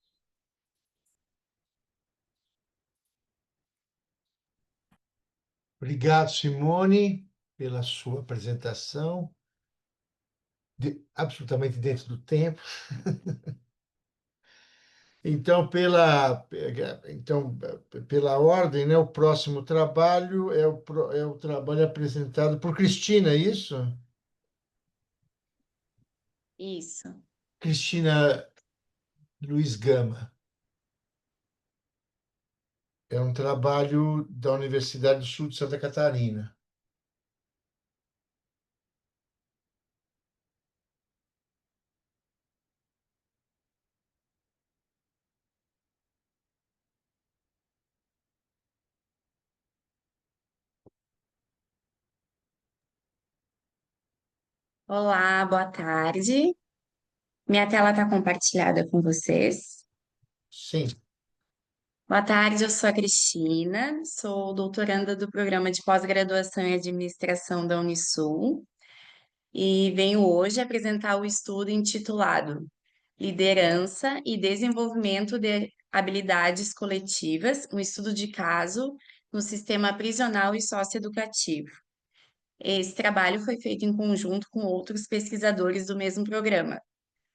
[SPEAKER 6] Obrigado, Simone, pela sua apresentação, absolutamente dentro do tempo. Então, pela ordem, né, o próximo trabalho é o trabalho apresentado por Cristina, é isso?
[SPEAKER 8] Isso.
[SPEAKER 6] Cristina Luiz Gama. É um trabalho da Universidade do Sul de Santa Catarina.
[SPEAKER 8] Olá, boa tarde. Minha tela está compartilhada com vocês.
[SPEAKER 6] Sim.
[SPEAKER 8] Boa tarde, eu sou a Cristina, sou doutoranda do programa de pós-graduação em administração da Unisul e venho hoje apresentar o estudo intitulado Liderança e Desenvolvimento de Habilidades Coletivas, um estudo de caso no sistema prisional e socioeducativo. Esse trabalho foi feito em conjunto com outros pesquisadores do mesmo programa.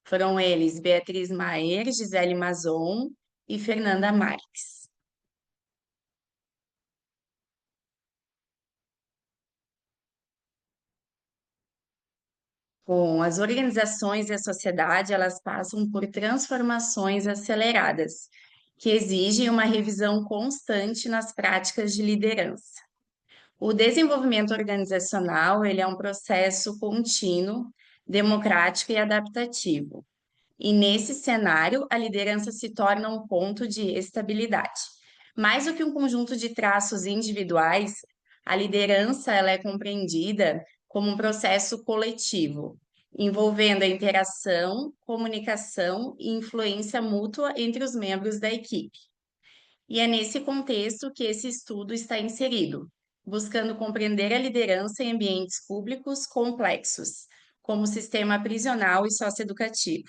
[SPEAKER 8] Foram eles Beatriz Maier, Gisele Mazon e Fernanda Marques. Bom, as organizações e a sociedade, elas passam por transformações aceleradas, que exigem uma revisão constante nas práticas de liderança. O desenvolvimento organizacional, ele é um processo contínuo, democrático e adaptativo. E nesse cenário, a liderança se torna um ponto de estabilidade. Mais do que um conjunto de traços individuais, a liderança ela é compreendida como um processo coletivo, envolvendo a interação, comunicação e influência mútua entre os membros da equipe. E é nesse contexto que esse estudo está inserido, buscando compreender a liderança em ambientes públicos complexos, como o sistema prisional e socioeducativo.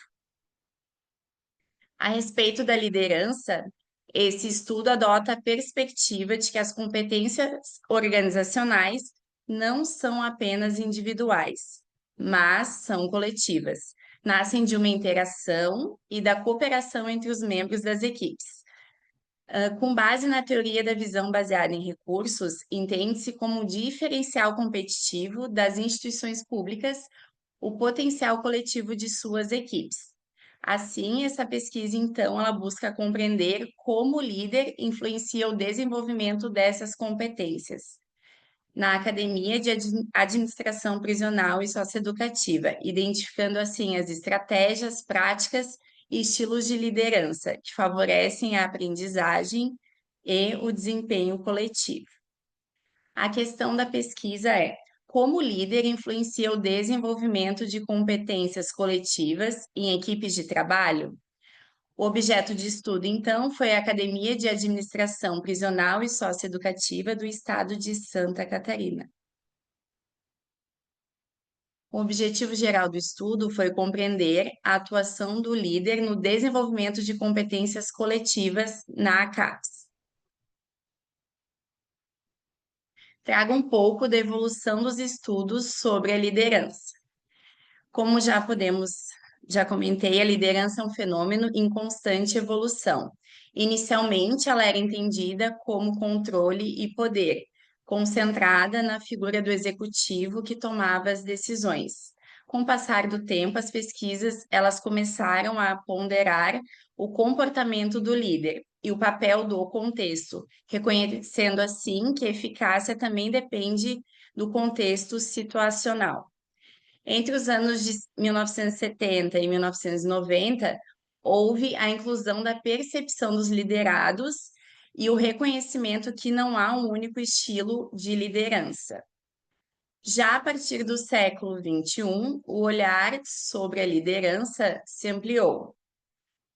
[SPEAKER 8] A respeito da liderança, esse estudo adota a perspectiva de que as competências organizacionais não são apenas individuais, mas são coletivas. Nascem de uma interação e da cooperação entre os membros das equipes. Com base na teoria da visão baseada em recursos, entende-se como um diferencial competitivo das instituições públicas o potencial coletivo de suas equipes. Assim, essa pesquisa, então, ela busca compreender como o líder influencia o desenvolvimento dessas competências na academia de administração prisional e socioeducativa, identificando, assim, as estratégias, práticas e estilos de liderança que favorecem a aprendizagem e o desempenho coletivo. A questão da pesquisa é: como o líder influencia o desenvolvimento de competências coletivas em equipes de trabalho? O objeto de estudo, então, foi a Academia de Administração Prisional e Socioeducativa do Estado de Santa Catarina. O objetivo geral do estudo foi compreender a atuação do líder no desenvolvimento de competências coletivas na ACAPS. Trago um pouco da evolução dos estudos sobre a liderança. Como já comentei, a liderança é um fenômeno em constante evolução. Inicialmente, ela era entendida como controle e poder, concentrada na figura do executivo que tomava as decisões. Com o passar do tempo, as pesquisas elas começaram a ponderar o comportamento do líder e o papel do contexto, reconhecendo assim que a eficácia também depende do contexto situacional. Entre os anos de 1970 e 1990, houve a inclusão da percepção dos liderados e o reconhecimento que não há um único estilo de liderança. Já a partir do século XXI, o olhar sobre a liderança se ampliou,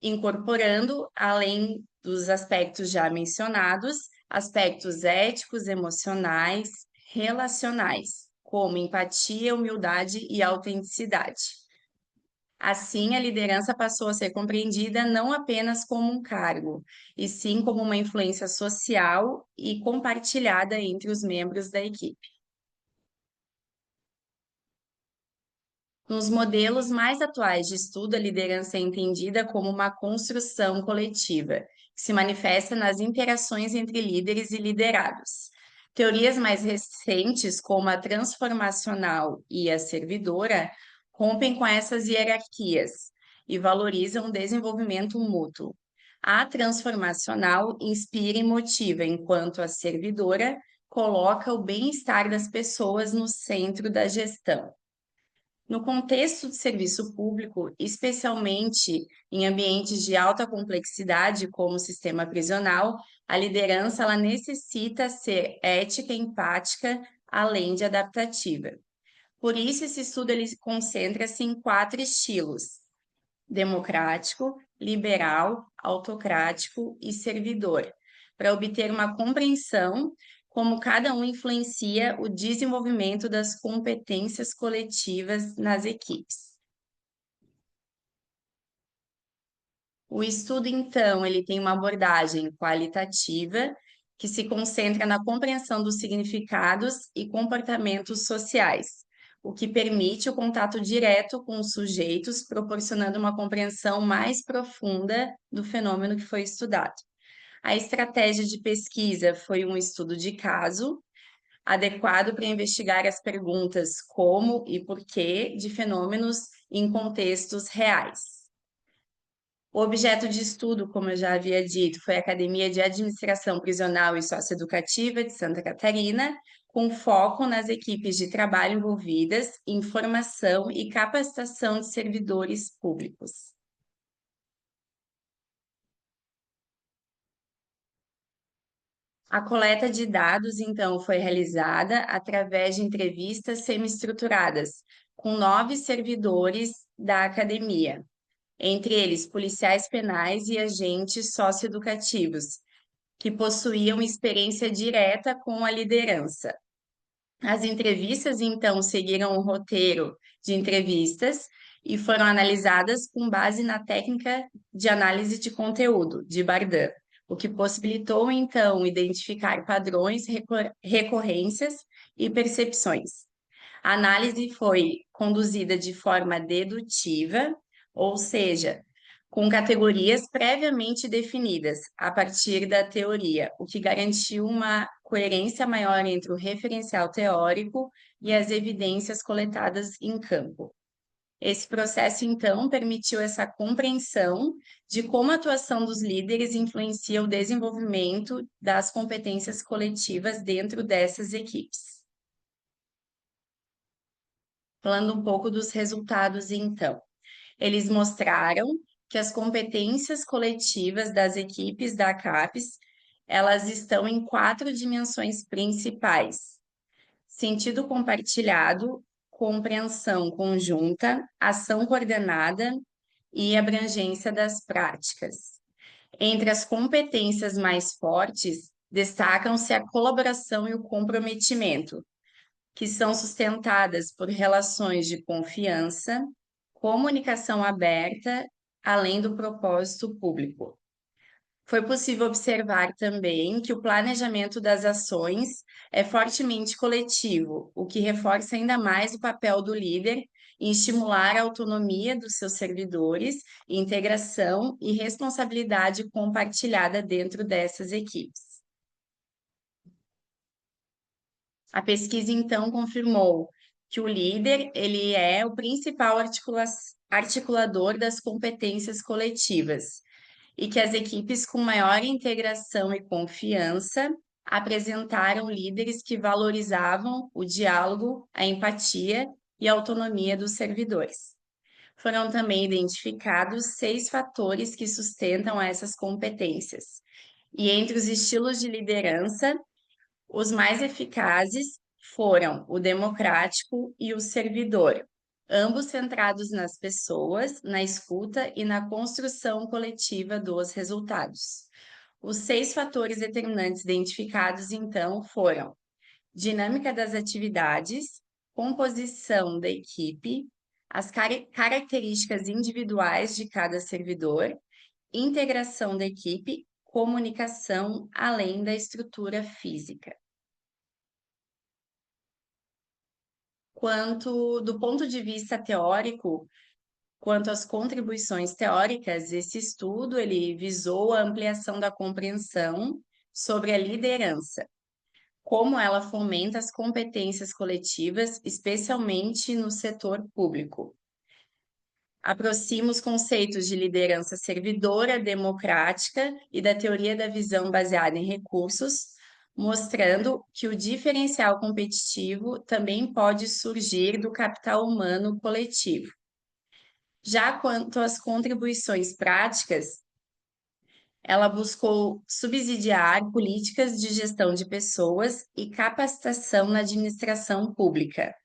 [SPEAKER 8] incorporando, além dos aspectos já mencionados, aspectos éticos, emocionais, relacionais, como empatia, humildade e autenticidade. Assim, a liderança passou a ser compreendida não apenas como um cargo, e sim como uma influência social e compartilhada entre os membros da equipe. Nos modelos mais atuais de estudo, a liderança é entendida como uma construção coletiva, que se manifesta nas interações entre líderes e liderados. Teorias mais recentes, como a transformacional e a servidora, rompem com essas hierarquias e valorizam o desenvolvimento mútuo. A transformacional inspira e motiva, enquanto a servidora coloca o bem-estar das pessoas no centro da gestão. No contexto de serviço público, especialmente em ambientes de alta complexidade, como o sistema prisional, a liderança ela necessita ser ética, empática, além de adaptativa. Por isso, esse estudo ele concentra-se em 4 estilos: democrático, liberal, autocrático e servidor, para obter uma compreensão como cada um influencia o desenvolvimento das competências coletivas nas equipes. O estudo, então, ele tem uma abordagem qualitativa, que se concentra na compreensão dos significados e comportamentos sociais, o que permite o contato direto com os sujeitos, proporcionando uma compreensão mais profunda do fenômeno que foi estudado. A estratégia de pesquisa foi um estudo de caso, adequado para investigar as perguntas como e porquê de fenômenos em contextos reais. O objeto de estudo, como eu já havia dito, foi a Academia de Administração Prisional e Socioeducativa de Santa Catarina, com foco nas equipes de trabalho envolvidas em formação e capacitação de servidores públicos. A coleta de dados, então, foi realizada através de entrevistas semi-estruturadas com 9 servidores da academia, entre eles policiais penais e agentes socioeducativos, que possuíam experiência direta com a liderança. As entrevistas, então, seguiram um roteiro de entrevistas e foram analisadas com base na técnica de análise de conteúdo, de Bardan, o que possibilitou, então, identificar padrões, recorrências e percepções. A análise foi conduzida de forma dedutiva, ou seja, com categorias previamente definidas a partir da teoria, o que garantiu uma coerência maior entre o referencial teórico e as evidências coletadas em campo. Esse processo, então, permitiu essa compreensão de como a atuação dos líderes influencia o desenvolvimento das competências coletivas dentro dessas equipes. Falando um pouco dos resultados, então. Eles mostraram que as competências coletivas das equipes da CAPES, elas estão em 4 dimensões principais: sentido compartilhado, compreensão conjunta, ação coordenada e abrangência das práticas. Entre as competências mais fortes, destacam-se a colaboração e o comprometimento, que são sustentadas por relações de confiança, comunicação aberta, além do propósito público. Foi possível observar também que o planejamento das ações é fortemente coletivo, o que reforça ainda mais o papel do líder em estimular a autonomia dos seus servidores, integração e responsabilidade compartilhada dentro dessas equipes. A pesquisa, então, confirmou que o líder, ele é o principal articulador das competências coletivas e que as equipes com maior integração e confiança apresentaram líderes que valorizavam o diálogo, a empatia e a autonomia dos servidores. Foram também identificados 6 fatores que sustentam essas competências. E entre os estilos de liderança, os mais eficazes foram o democrático e o servidor, ambos centrados nas pessoas, na escuta e na construção coletiva dos resultados. Os 6 fatores determinantes identificados, então, foram dinâmica das atividades, composição da equipe, as características individuais de cada servidor, integração da equipe, comunicação, além da estrutura física. Do ponto de vista teórico, quanto às contribuições teóricas, esse estudo ele visou a ampliação da compreensão sobre a liderança, como ela fomenta as competências coletivas, especialmente no setor público. Aproxima os conceitos de liderança servidora, democrática e da teoria da visão baseada em recursos, mostrando que o diferencial competitivo também pode surgir do capital humano coletivo. Já quanto às contribuições práticas, ela buscou subsidiar políticas de gestão de pessoas e capacitação na administração pública,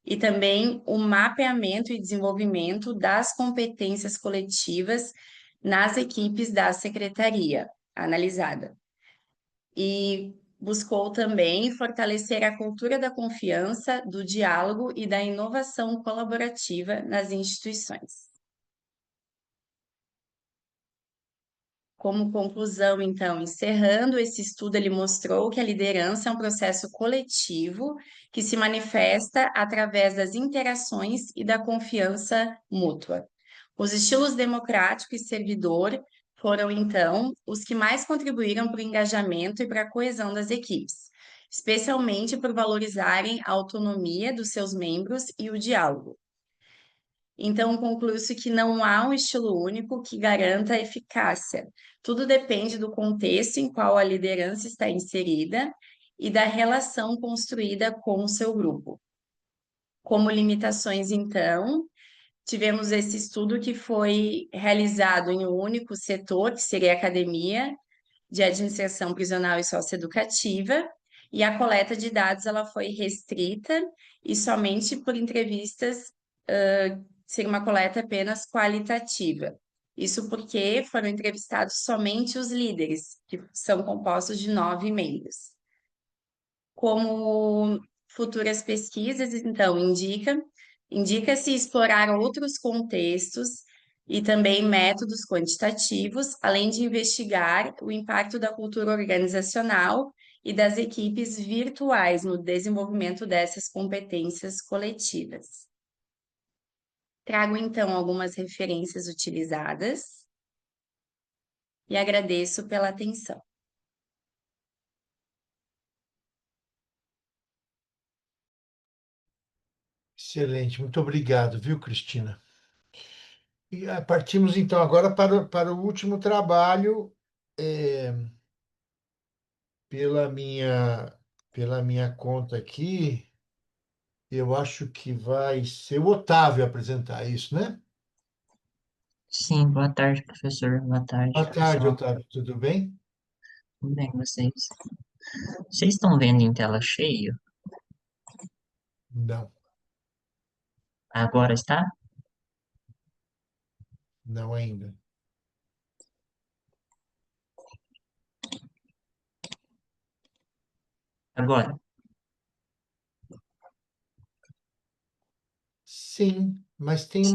[SPEAKER 8] e também o mapeamento e desenvolvimento das competências coletivas nas equipes da secretaria analisada. E buscou também fortalecer a cultura da confiança, do diálogo e da inovação colaborativa nas instituições. Como conclusão, então, encerrando esse estudo, ele mostrou que a liderança é um processo coletivo que se manifesta através das interações e da confiança mútua. Os estilos democrático e servidor foram, então, os que mais contribuíram para o engajamento e para a coesão das equipes, especialmente por valorizarem a autonomia dos seus membros e o diálogo. Então, conclui-se que não há um estilo único que garanta a eficácia. Tudo depende do contexto em qual a liderança está inserida e da relação construída com o seu grupo. Como limitações, então, tivemos esse estudo que foi realizado em um único setor, que seria a academia de administração prisional e socioeducativa, e a coleta de dados ela foi restrita e somente por entrevistas, seria uma coleta apenas qualitativa. Isso porque foram entrevistados somente os líderes, que são compostos de 9 membros. Como futuras pesquisas, então, indica-se explorar outros contextos e também métodos quantitativos, além de investigar o impacto da cultura organizacional e das equipes virtuais no desenvolvimento dessas competências coletivas. Trago, então, algumas referências utilizadas e agradeço pela atenção.
[SPEAKER 6] Excelente, muito obrigado, viu, Cristina? E partimos então agora para o último trabalho, pela minha conta aqui, eu acho que vai ser o Otávio apresentar isso, né?
[SPEAKER 1] Sim, boa tarde, professor. Boa tarde,
[SPEAKER 6] Boa tarde,
[SPEAKER 1] pessoal.
[SPEAKER 6] Otávio, tudo bem?
[SPEAKER 1] Tudo bem, vocês? Vocês estão vendo em tela cheia?
[SPEAKER 6] Não,
[SPEAKER 1] Agora está?
[SPEAKER 6] não ainda.
[SPEAKER 1] Agora.
[SPEAKER 6] Sim, mas tem
[SPEAKER 1] Sim.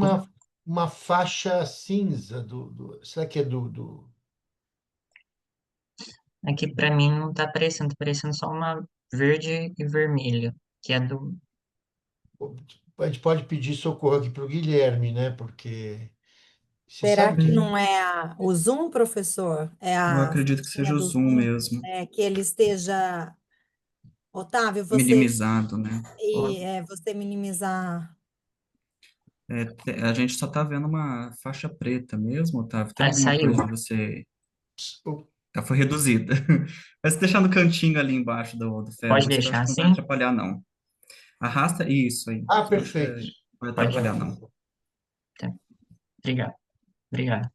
[SPEAKER 6] uma faixa cinza será que é
[SPEAKER 1] Aqui para mim não tá aparecendo, tá aparecendo só uma verde e vermelha, que é do.
[SPEAKER 6] a gente pode pedir socorro aqui para o Guilherme, né? Porque você
[SPEAKER 9] Será
[SPEAKER 6] sabe
[SPEAKER 9] que
[SPEAKER 6] que
[SPEAKER 9] não é o Zoom, professor? É
[SPEAKER 5] Eu
[SPEAKER 9] a
[SPEAKER 5] acredito que
[SPEAKER 9] setinha
[SPEAKER 5] seja o
[SPEAKER 9] do
[SPEAKER 5] Zoom
[SPEAKER 9] Zoom,
[SPEAKER 5] mesmo,
[SPEAKER 9] né? Que ele esteja. Otávio,
[SPEAKER 5] minimizado, né? Ó,
[SPEAKER 9] você minimizar.
[SPEAKER 5] a gente só tá vendo uma faixa preta mesmo, Otávio. Tem
[SPEAKER 1] Ah,
[SPEAKER 5] alguma
[SPEAKER 1] saiu.
[SPEAKER 5] coisa de você... Ela foi reduzida. Mas se deixar no cantinho ali embaixo do
[SPEAKER 1] Pode
[SPEAKER 5] Fabulous, que eu acho
[SPEAKER 1] deixar
[SPEAKER 5] que não vai
[SPEAKER 1] assim?
[SPEAKER 5] atrapalhar, não. Arrasta isso aí.
[SPEAKER 6] Ah,
[SPEAKER 5] Eu acho que
[SPEAKER 6] perfeito.
[SPEAKER 5] não vai
[SPEAKER 1] Pode.
[SPEAKER 5] atrapalhar, não.
[SPEAKER 1] Tá. Obrigado. Obrigado.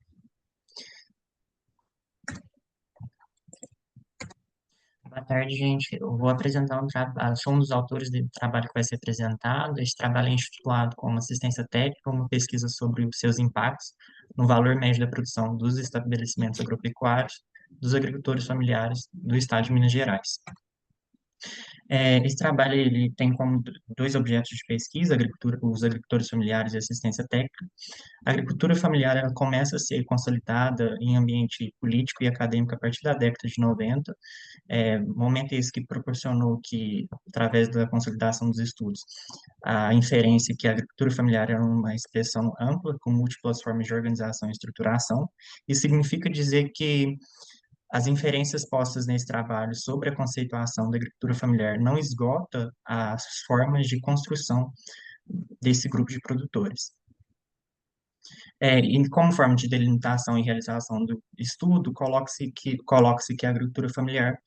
[SPEAKER 1] Boa tarde, gente. Eu vou apresentar um trabalho, sou um dos autores do trabalho que vai ser apresentado. Esse trabalho é intitulado como Assistência Técnica, uma pesquisa sobre os seus impactos no valor médio da produção dos estabelecimentos agropecuários dos agricultores familiares do estado de Minas Gerais. Esse trabalho ele tem como dois objetos de pesquisa, os agricultores familiares e assistência técnica. A agricultura familiar ela começa a ser consolidada em ambiente político e acadêmico a partir da década de 90, momento esse que proporcionou que, através da consolidação dos estudos, a inferência que a agricultura familiar era uma expressão ampla, com múltiplas formas de organização e estruturação. Isso significa dizer que as inferências postas nesse trabalho sobre a conceituação da agricultura familiar não esgota as formas de construção desse grupo de produtores. E como forma de delimitação e realização do estudo, coloca-se que a agricultura familiar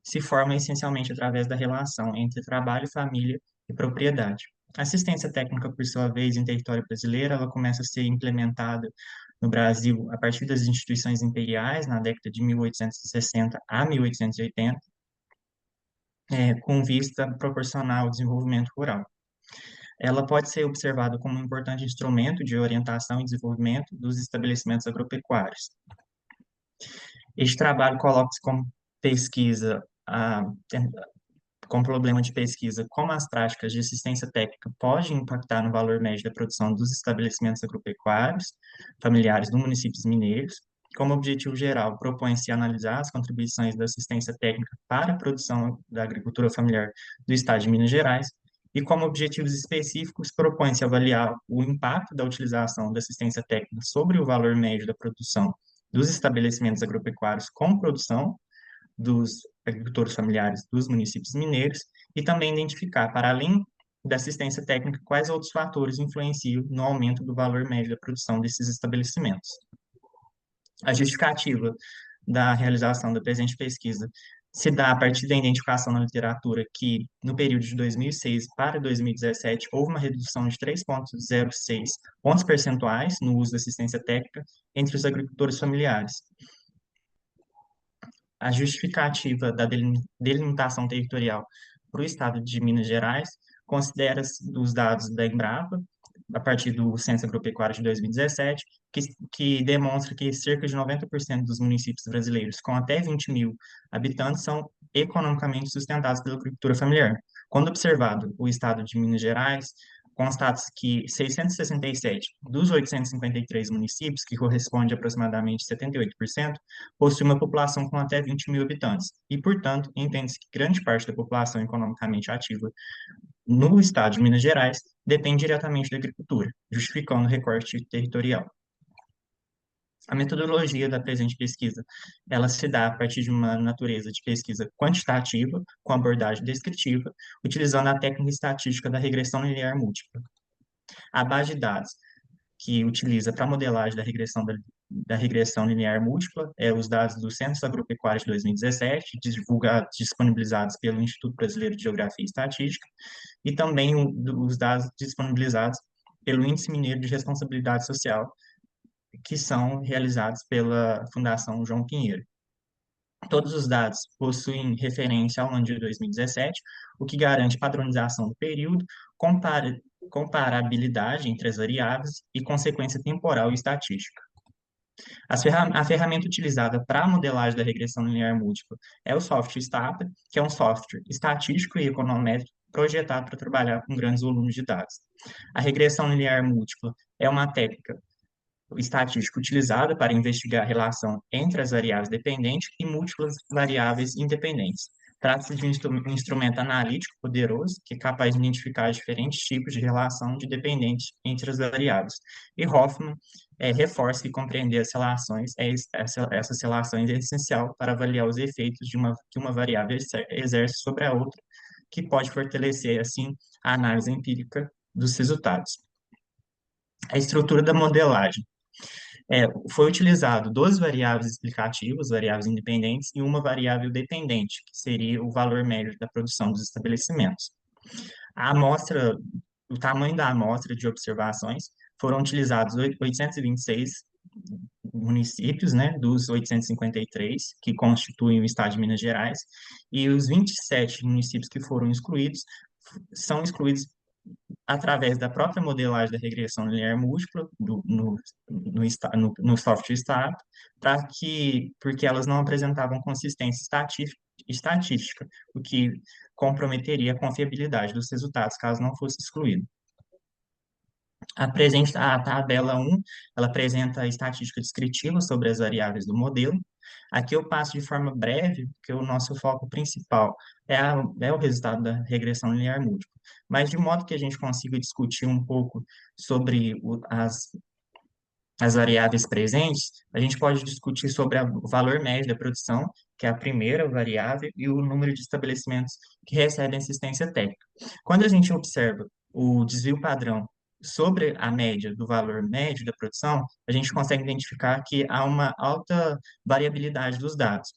[SPEAKER 1] se forma essencialmente através da relação entre trabalho, família e propriedade. A assistência técnica, por sua vez, em território brasileiro, ela começa a ser implementada no Brasil a partir das instituições imperiais, na década de 1860 a 1880, com vista a proporcionar o desenvolvimento rural. Ela pode ser observada como um importante instrumento de orientação e desenvolvimento dos estabelecimentos agropecuários. Este trabalho coloca-se como pesquisa, com problema de pesquisa, como as práticas de assistência técnica podem impactar no valor médio da produção dos estabelecimentos agropecuários familiares dos municípios mineiros. Como objetivo geral, propõe-se analisar as contribuições da assistência técnica para a produção da agricultura familiar do Estado de Minas Gerais, e como objetivos específicos, propõe-se avaliar o impacto da utilização da assistência técnica sobre o valor médio da produção dos estabelecimentos agropecuários com produção dos agricultores familiares dos municípios mineiros e também identificar, para além da assistência técnica, quais outros fatores influenciam no aumento do valor médio da produção desses estabelecimentos. A justificativa da realização da presente pesquisa se dá a partir da identificação na literatura que, no período de 2006 para 2017, houve uma redução de 3,06 pontos percentuais no uso da assistência técnica entre os agricultores familiares. A justificativa da delimitação territorial para o estado de Minas Gerais considera os dados da Embrapa, a partir do Censo Agropecuário de 2017, que demonstra que cerca de 90% dos municípios brasileiros com até 20 mil habitantes são economicamente sustentados pela agricultura familiar. Quando observado o estado de Minas Gerais, constata-se que 667 dos 853 municípios, que corresponde a aproximadamente 78%, possui uma população com até 20 mil habitantes, e, portanto, entende-se que grande parte da população economicamente ativa no estado de Minas Gerais depende diretamente da agricultura, justificando o recorte territorial. A metodologia da presente pesquisa, ela se dá a partir de uma natureza de pesquisa quantitativa, com abordagem descritiva, utilizando a técnica estatística da regressão linear múltipla. A base de dados que utiliza para modelagem da regressão linear múltipla os dados do Censo Agropecuário de 2017, disponibilizados pelo Instituto Brasileiro de Geografia e Estatística, e também os dados disponibilizados pelo Índice Mineiro de Responsabilidade Social, que são realizados pela Fundação João Pinheiro. Todos os dados possuem referência ao ano de 2017, o que garante padronização do período, comparabilidade entre as variáveis e consequência temporal e estatística. A ferramenta utilizada para a modelagem da regressão linear múltipla é o software Stata, que é um software estatístico e econométrico projetado para trabalhar com grandes volumes de dados. A regressão linear múltipla é uma técnica estatística utilizada para investigar a relação entre as variáveis dependentes e múltiplas variáveis independentes, Trata-se de um instrumento analítico poderoso que é capaz de identificar diferentes tipos de relação de dependentes entre as variáveis. E Hoffman reforça que compreender as relações, essas relações é essencial para avaliar os efeitos que uma variável exerce sobre a outra, que pode fortalecer, assim, a análise empírica dos resultados. A estrutura da modelagem. Foi utilizado duas variáveis explicativas, variáveis independentes, e uma variável dependente, que seria o valor médio da produção dos estabelecimentos. A amostra, o tamanho da amostra de observações foram utilizados 826 municípios, né, dos 853, que constituem o estado de Minas Gerais, e os 27 municípios que foram excluídos são excluídos através da própria modelagem da regressão linear múltipla no software STAR, porque elas não apresentavam consistência estatística, o que comprometeria a confiabilidade dos resultados caso não fosse excluído. A tabela 1, ela apresenta a estatística descritiva sobre as variáveis do modelo. Aqui eu passo de forma breve, porque o nosso foco principal é o resultado da regressão linear múltipla. Mas de modo que a gente consiga discutir um pouco sobre as variáveis presentes, a gente pode discutir sobre o valor médio da produção, que é a primeira variável, e o número de estabelecimentos que recebem assistência técnica. Quando a gente observa o desvio padrão sobre a média do valor médio da produção, a gente consegue identificar que há uma alta variabilidade dos dados,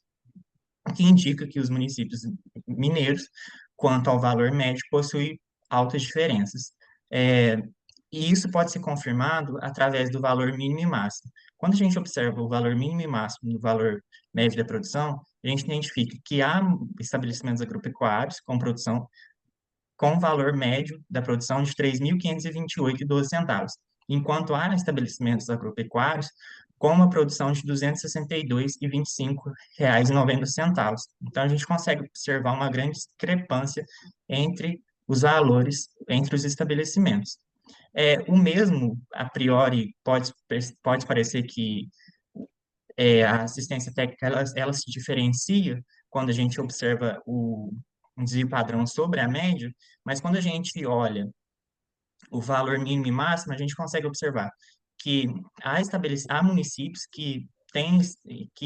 [SPEAKER 1] o que indica que os municípios mineiros, quanto ao valor médio, possuem altas diferenças. E isso pode ser confirmado através do valor mínimo e máximo. Quando a gente observa o valor mínimo e máximo do valor médio da produção, a gente identifica que há estabelecimentos agropecuários com produção com valor médio da produção de R$ 3.528,12, enquanto há estabelecimentos agropecuários com uma produção de R$ 262,25,90. Então, a gente consegue observar uma grande discrepância entre os valores, entre os estabelecimentos. O mesmo, a priori, pode parecer que a assistência técnica ela se diferencia quando a gente observa um desvio padrão sobre a média, mas quando a gente olha o valor mínimo e máximo, a gente consegue observar que há municípios que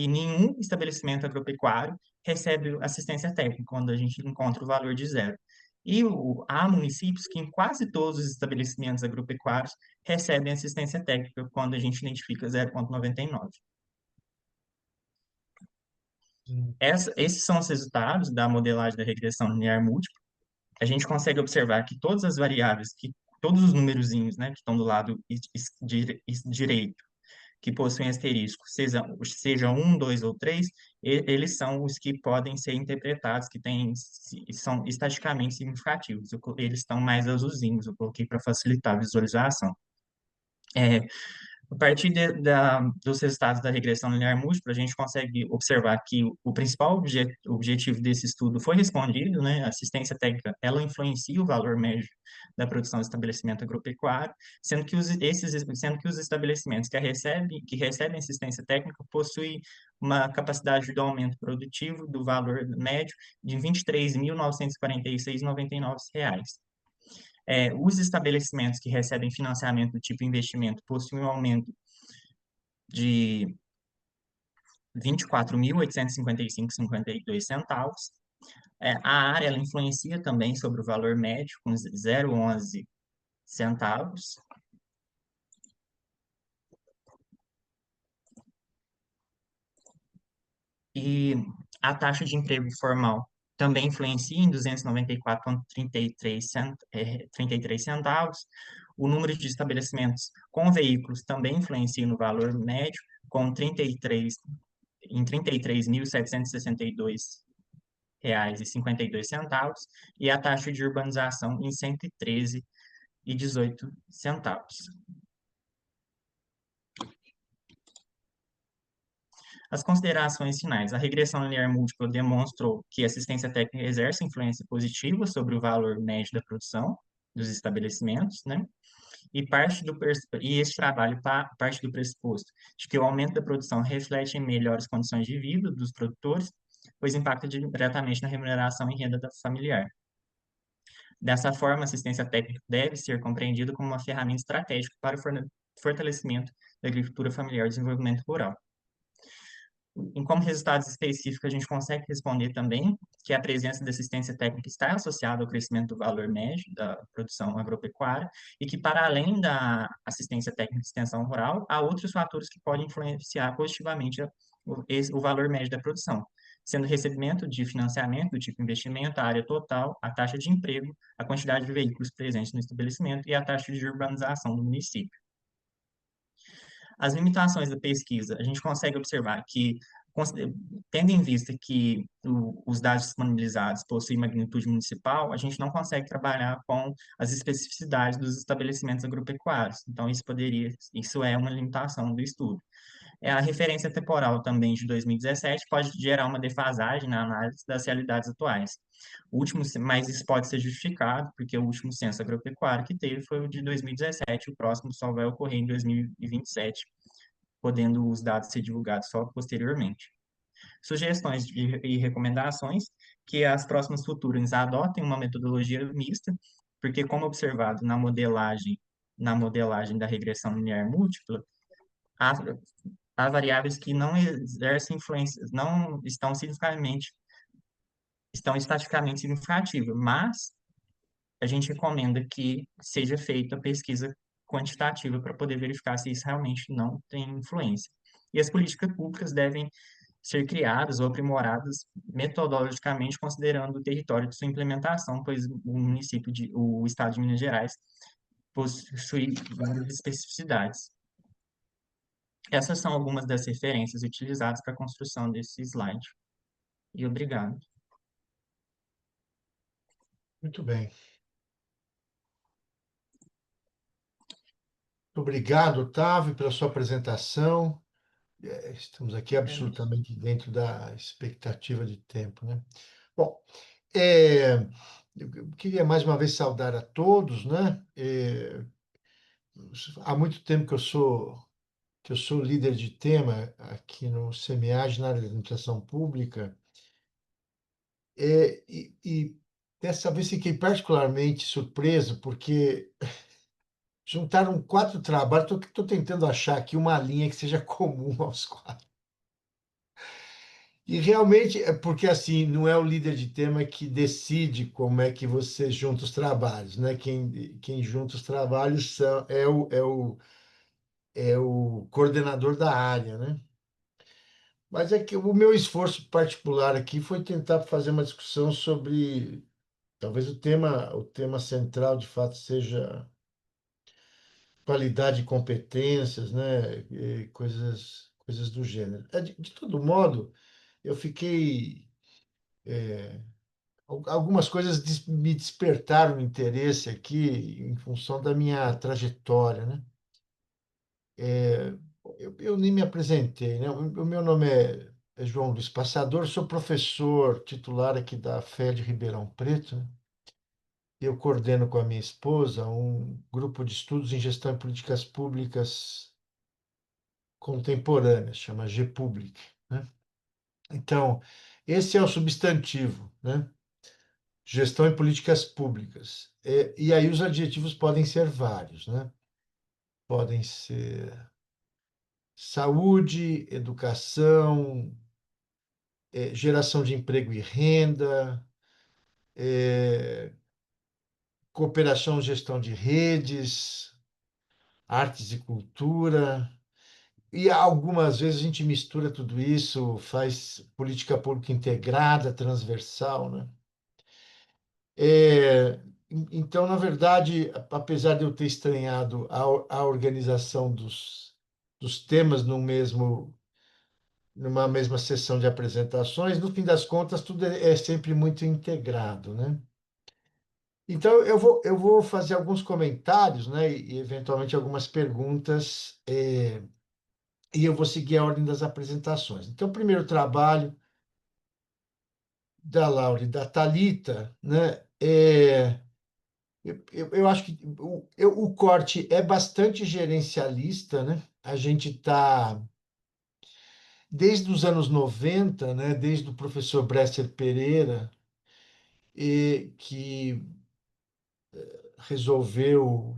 [SPEAKER 1] nenhum estabelecimento agropecuário recebe assistência técnica, quando a gente encontra o valor de zero. E há municípios que em quase todos os estabelecimentos agropecuários recebem assistência técnica, quando a gente identifica 0,99. Esses são os resultados da modelagem da regressão linear múltipla. A gente consegue observar que todas as variáveis, todos os numerozinhos, né, que estão do lado direito, que possuem asterisco, seja 1, 2 ou 3, eles são os que podem ser interpretados, são estatisticamente significativos. Eles estão mais azulzinhos, eu coloquei para facilitar a visualização. A partir dos resultados da regressão linear múltipla, a gente consegue observar que o principal objetivo desse estudo foi respondido, né? A assistência técnica, ela influencia o valor médio da produção do estabelecimento agropecuário, sendo que os estabelecimentos que recebem assistência técnica possuem uma capacidade de aumento produtivo do valor médio de R$ 23.946,99. Os estabelecimentos que recebem financiamento do tipo investimento possuem um aumento de R$ 24.855,52. A área ela influencia também sobre o valor médio, com 0,11 centavos. E a taxa de emprego formal também influencia em 294,33 centavos. O número de estabelecimentos com veículos também influencia no valor médio, com 33.762,52 centavos, e a taxa de urbanização em 113,18 centavos. As considerações finais. A regressão linear múltipla demonstrou que a assistência técnica exerce influência positiva sobre o valor médio da produção dos estabelecimentos, né? E esse trabalho parte do pressuposto de que o aumento da produção reflete em melhores condições de vida dos produtores, pois impacta diretamente na remuneração e renda familiar. Dessa forma, a assistência técnica deve ser compreendida como uma ferramenta estratégica para o fortalecimento da agricultura familiar e desenvolvimento rural. Em como resultados específicos, a gente consegue responder também que a presença da assistência técnica está associada ao crescimento do valor médio da produção agropecuária e que, para além da assistência técnica de extensão rural, há outros fatores que podem influenciar positivamente o valor médio da produção, sendo o recebimento de financiamento do tipo investimento, a área total, a taxa de emprego, a quantidade de veículos presentes no estabelecimento e a taxa de urbanização do município. As limitações da pesquisa, a gente consegue observar que, tendo em vista que os dados disponibilizados possuem magnitude municipal, a gente não consegue trabalhar com as especificidades dos estabelecimentos agropecuários. Então, isso é uma limitação do estudo. A referência temporal também de 2017 pode gerar uma defasagem na análise das realidades atuais. Mas isso pode ser justificado, porque o último censo agropecuário que teve foi o de 2017, o próximo só vai ocorrer em 2027, podendo os dados ser divulgados só posteriormente. Sugestões e recomendações que as próximas futuras adotem uma metodologia mista, porque como observado na modelagem da regressão linear múltipla, há, há variáveis que não exercem influência, não estão estaticamente significativas, mas a gente recomenda que seja feita a pesquisa quantitativa para poder verificar se isso realmente não tem influência. E as políticas públicas devem ser criadas ou aprimoradas metodologicamente considerando o território de sua implementação, pois o estado de Minas Gerais possui várias especificidades. Essas são algumas das referências utilizadas para a construção desse slide. E obrigado.
[SPEAKER 6] Muito bem. Obrigado, Otávio, pela sua apresentação. Estamos aqui absolutamente dentro da expectativa de tempo, né? Bom, eu queria mais uma vez saudar a todos, né? Há muito tempo que eu sou líder de tema aqui no SEMEAG, na área de administração pública, e dessa vez fiquei particularmente surpreso, porque juntaram 4 trabalhos, estou tentando achar aqui uma linha que seja comum aos 4. E realmente é porque assim, não é o líder de tema que decide como é que você junta os trabalhos, né? Quem junta os trabalhos é o coordenador da área, né? Mas é que o meu esforço particular aqui foi tentar fazer uma discussão sobre, talvez o tema central de fato seja qualidade de competências, né? E coisas do gênero. De todo modo, eu fiquei algumas coisas me despertaram interesse aqui em função da minha trajetória, né? Eu nem me apresentei, né? O meu nome é João Luiz Passador, sou professor titular aqui da FED Ribeirão Preto, né? Eu coordeno com a minha esposa um grupo de estudos em gestão e políticas públicas contemporâneas, chama GPublic, né? Então, esse é o substantivo, né? Gestão e políticas públicas. E aí os adjetivos podem ser vários, né? Podem ser saúde, educação, geração de emprego e renda, cooperação e gestão de redes, artes e cultura. E algumas vezes a gente mistura tudo isso, faz política pública integrada, transversal, né? Então, na verdade, apesar de eu ter estranhado a organização dos temas numa mesma sessão de apresentações, no fim das contas, tudo é sempre muito integrado, né? Então, eu vou fazer alguns comentários, né, e eventualmente algumas perguntas, e eu vou seguir a ordem das apresentações. Então, o primeiro trabalho da Laura e da Thalita, né, eu acho que o corte é bastante gerencialista, né? A gente está desde os anos 90, né, desde o professor Bresser Pereira, que resolveu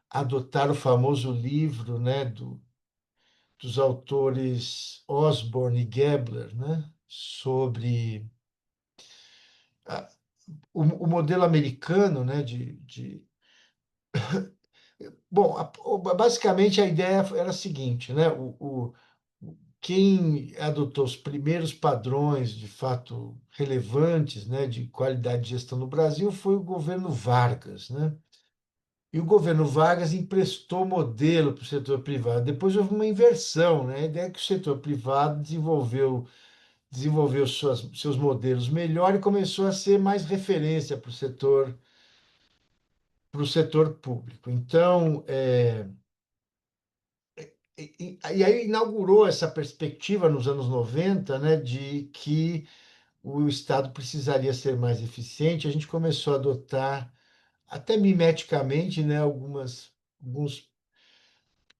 [SPEAKER 6] adotar o famoso livro, né, dos autores Osborne e Gebler, né, sobre a- o modelo americano, né, bom, basicamente a ideia era a seguinte, né, quem adotou os primeiros padrões de fato relevantes, né, de qualidade de gestão no Brasil foi o governo Vargas, né? E o governo Vargas emprestou modelo para o setor privado. Depois houve uma inversão, né? A ideia é que o setor privado desenvolveu seus modelos melhor e começou a ser mais referência para o setor público. Então, e aí inaugurou essa perspectiva nos anos 90, né, de que o Estado precisaria ser mais eficiente. A gente começou a adotar, até mimeticamente, né, alguns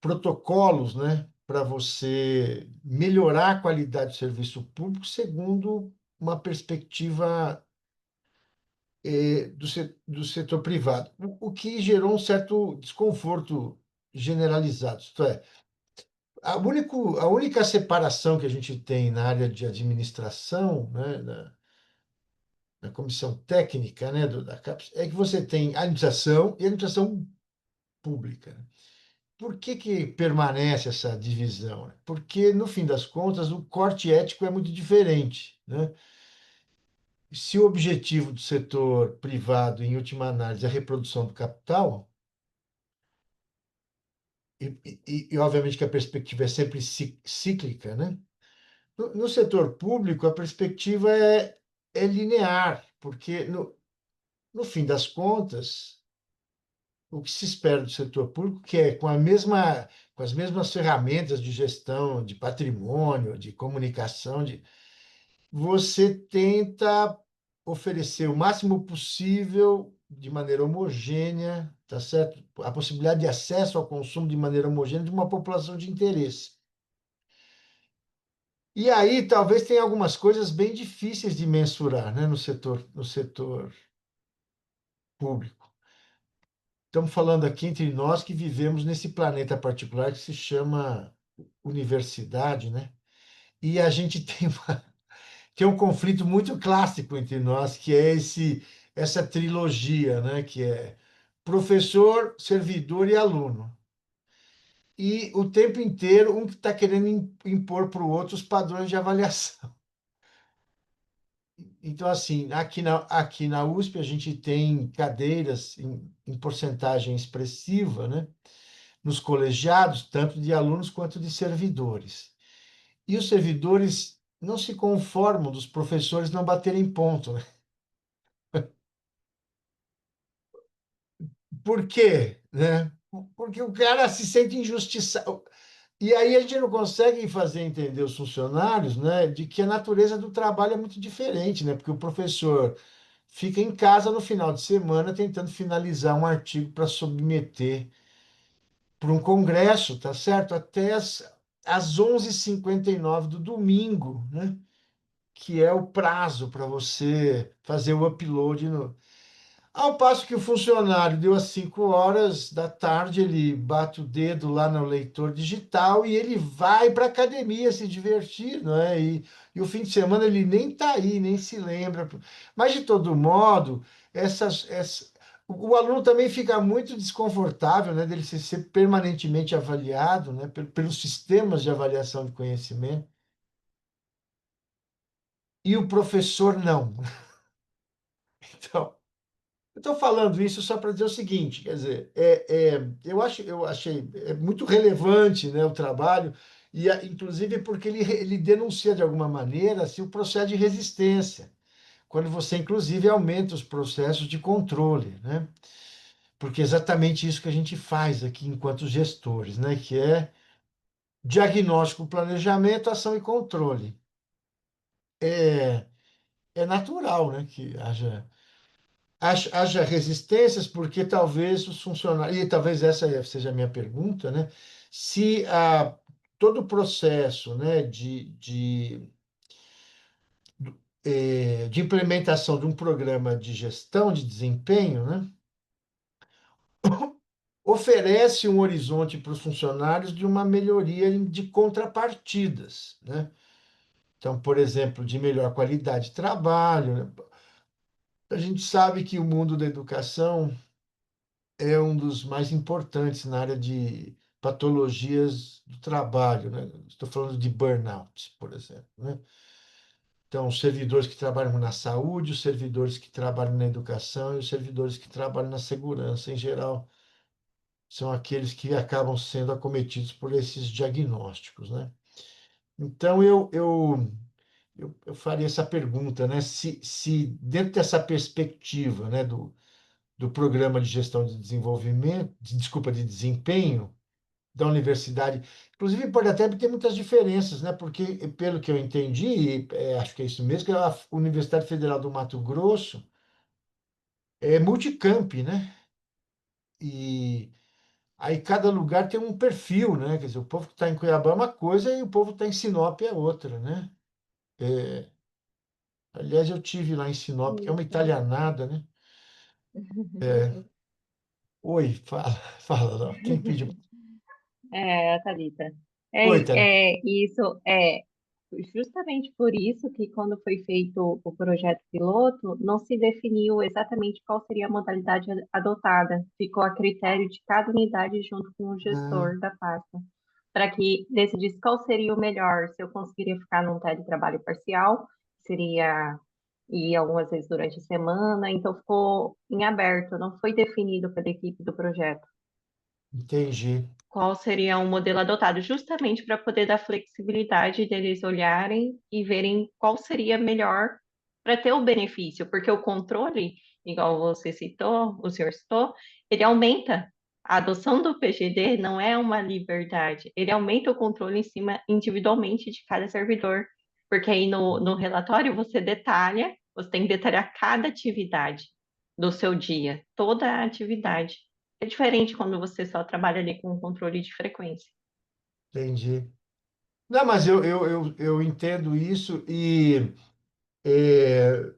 [SPEAKER 6] protocolos, né, para você melhorar a qualidade do serviço público segundo uma perspectiva do setor privado, o que gerou um certo desconforto generalizado. Isto é, a única separação que a gente tem na área de administração, né, na comissão técnica, né, da CAPES, é que você tem a administração e a administração pública. Por que permanece essa divisão? Porque, no fim das contas, o corte ético é muito diferente, né? Se o objetivo do setor privado, em última análise, é a reprodução do capital, obviamente que a perspectiva é sempre cíclica, né? No setor público, a perspectiva é linear, porque, no fim das contas, o que se espera do setor público, que é com as mesmas ferramentas de gestão de patrimônio, de comunicação, você tenta oferecer o máximo possível de maneira homogênea, tá certo? A possibilidade de acesso ao consumo de maneira homogênea de uma população de interesse. E aí talvez tenha algumas coisas bem difíceis de mensurar, né, no setor público. Estamos falando aqui entre nós que vivemos nesse planeta particular que se chama universidade, né? E a gente tem um conflito muito clássico entre nós, que é essa trilogia, né? Que é professor, servidor e aluno. E o tempo inteiro um que está querendo impor para o outro os padrões de avaliação. Então, assim, aqui na USP a gente tem cadeiras em porcentagem expressiva, né? Nos colegiados, tanto de alunos quanto de servidores. E os servidores não se conformam dos professores não baterem ponto, né? Por quê? Né? Porque o cara se sente injustiçado. E aí a gente não consegue fazer entender os funcionários, né, de que a natureza do trabalho é muito diferente, né? Porque o professor fica em casa no final de semana tentando finalizar um artigo para submeter para um congresso, tá certo? Até às 11h59 do domingo, né? Que é o prazo para você fazer o upload no. Ao passo que o funcionário deu às 5 horas da tarde, ele bate o dedo lá no leitor digital e ele vai para a academia se divertir, não é? E o fim de semana ele nem está aí, nem se lembra. Mas, de todo modo, o aluno também fica muito desconfortável, né, dele ser permanentemente avaliado, né, pelos sistemas de avaliação de conhecimento, e o professor não. Então, eu estou falando isso só para dizer o seguinte, quer dizer, eu achei muito relevante, né, o trabalho, e inclusive porque ele denuncia de alguma maneira assim, o processo de resistência, quando você inclusive aumenta os processos de controle, né? Porque é exatamente isso que a gente faz aqui enquanto gestores, né? Que é diagnóstico, planejamento, ação e controle. É natural, né, que haja resistências, porque talvez os funcionários, e talvez essa seja a minha pergunta, né? Se todo o processo, né, de implementação de um programa de gestão de desempenho, né, oferece um horizonte para os funcionários de uma melhoria de contrapartidas, né? Então, por exemplo, de melhor qualidade de trabalho, né? A gente sabe que o mundo da educação é um dos mais importantes na área de patologias do trabalho, né? Estou falando de burnout, por exemplo, né? Então, os servidores que trabalham na saúde, os servidores que trabalham na educação e os servidores que trabalham na segurança, em geral, são aqueles que acabam sendo acometidos por esses diagnósticos, né? Então, eu faria essa pergunta, né? Se dentro dessa perspectiva, né, do programa de gestão de desenvolvimento, desculpa, de desempenho da universidade, inclusive pode até ter muitas diferenças, né? Porque, pelo que eu entendi, acho que é isso mesmo, que a Universidade Federal do Mato Grosso é multicamp, né? E aí cada lugar tem um perfil, né? Quer dizer, o povo que está em Cuiabá é uma coisa e o povo que está em Sinop é outra, né? É, aliás, eu tive lá em Sinop, que é uma
[SPEAKER 4] Isso.
[SPEAKER 6] italianada, né? É, oi, fala, fala, Laura. Quem pediu?
[SPEAKER 4] É, Thalita.
[SPEAKER 6] Oi, Thalita.
[SPEAKER 4] Isso é justamente por isso que quando foi feito o projeto piloto, não se definiu exatamente qual seria a modalidade adotada. Ficou a critério de cada unidade junto com o
[SPEAKER 6] Ah,
[SPEAKER 4] gestor da pasta, para que decidisse qual seria o melhor, se eu conseguiria ficar num teletrabalho parcial, seria ir algumas vezes durante a semana, então ficou em aberto, não foi definido pela equipe do projeto
[SPEAKER 6] entendi,
[SPEAKER 4] qual seria um modelo adotado, justamente para poder dar flexibilidade deles olharem e verem qual seria melhor para ter o benefício, porque o controle, igual você citou, o senhor citou, ele aumenta. A adoção do PGD não é uma liberdade, ele aumenta o controle em cima individualmente de cada servidor, porque aí no relatório você tem que detalhar cada atividade do seu dia, toda a atividade. É diferente quando você só trabalha ali com o controle de frequência.
[SPEAKER 6] entendi. Não, mas eu entendo isso e é,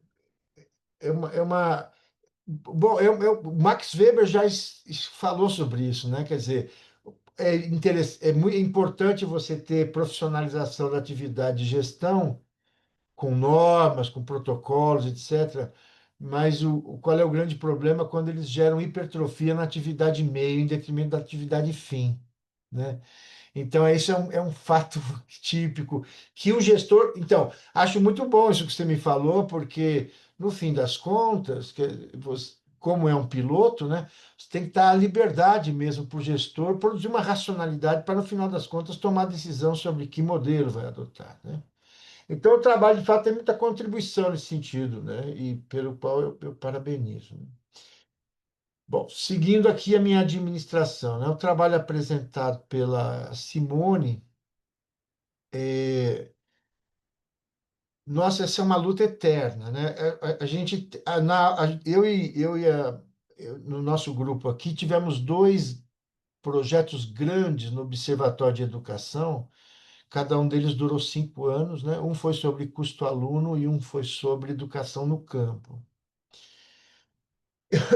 [SPEAKER 6] bom, o Max Weber já falou sobre isso, né? Quer dizer, é muito importante você ter profissionalização da atividade de gestão com normas, com protocolos, etc. Mas qual é o grande problema quando eles geram hipertrofia na atividade meio em detrimento da atividade fim, né? Então, esse é um fato típico que o gestor. Então, acho muito bom isso que você me falou, porque, no fim das contas, como é um piloto, né, você tem que dar a liberdade mesmo para o gestor produzir uma racionalidade para, no final das contas, tomar decisão sobre que modelo vai adotar, né? Então, o trabalho, de fato, tem muita contribuição nesse sentido, né, e pelo qual eu parabenizo, né? Bom, seguindo aqui a minha administração, né, o trabalho apresentado pela Simone. Nossa, essa é uma luta eterna, né? A gente, no nosso grupo aqui, tivemos dois projetos grandes no Observatório de Educação, cada um deles durou 5 anos, né? Um foi sobre custo-aluno e um foi sobre educação no campo.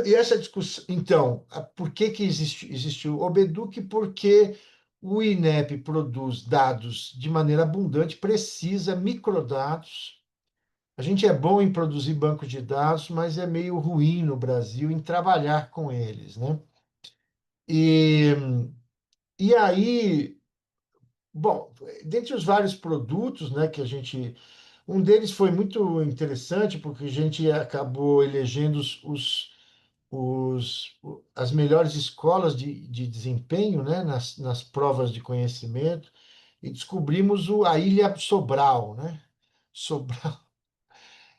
[SPEAKER 6] E essa discussão, então, por que que existiu o Obeduc? Porque o INEP produz dados de maneira abundante, precisa, microdados. A gente é bom em produzir bancos de dados, mas é meio ruim no Brasil em trabalhar com eles, né? E, e aí, bom, dentre os vários produtos, né, que a gente, um deles foi muito interessante porque a gente acabou elegendo as melhores escolas de desempenho, né, nas provas de conhecimento e descobrimos a Ilha Sobral, né? Sobral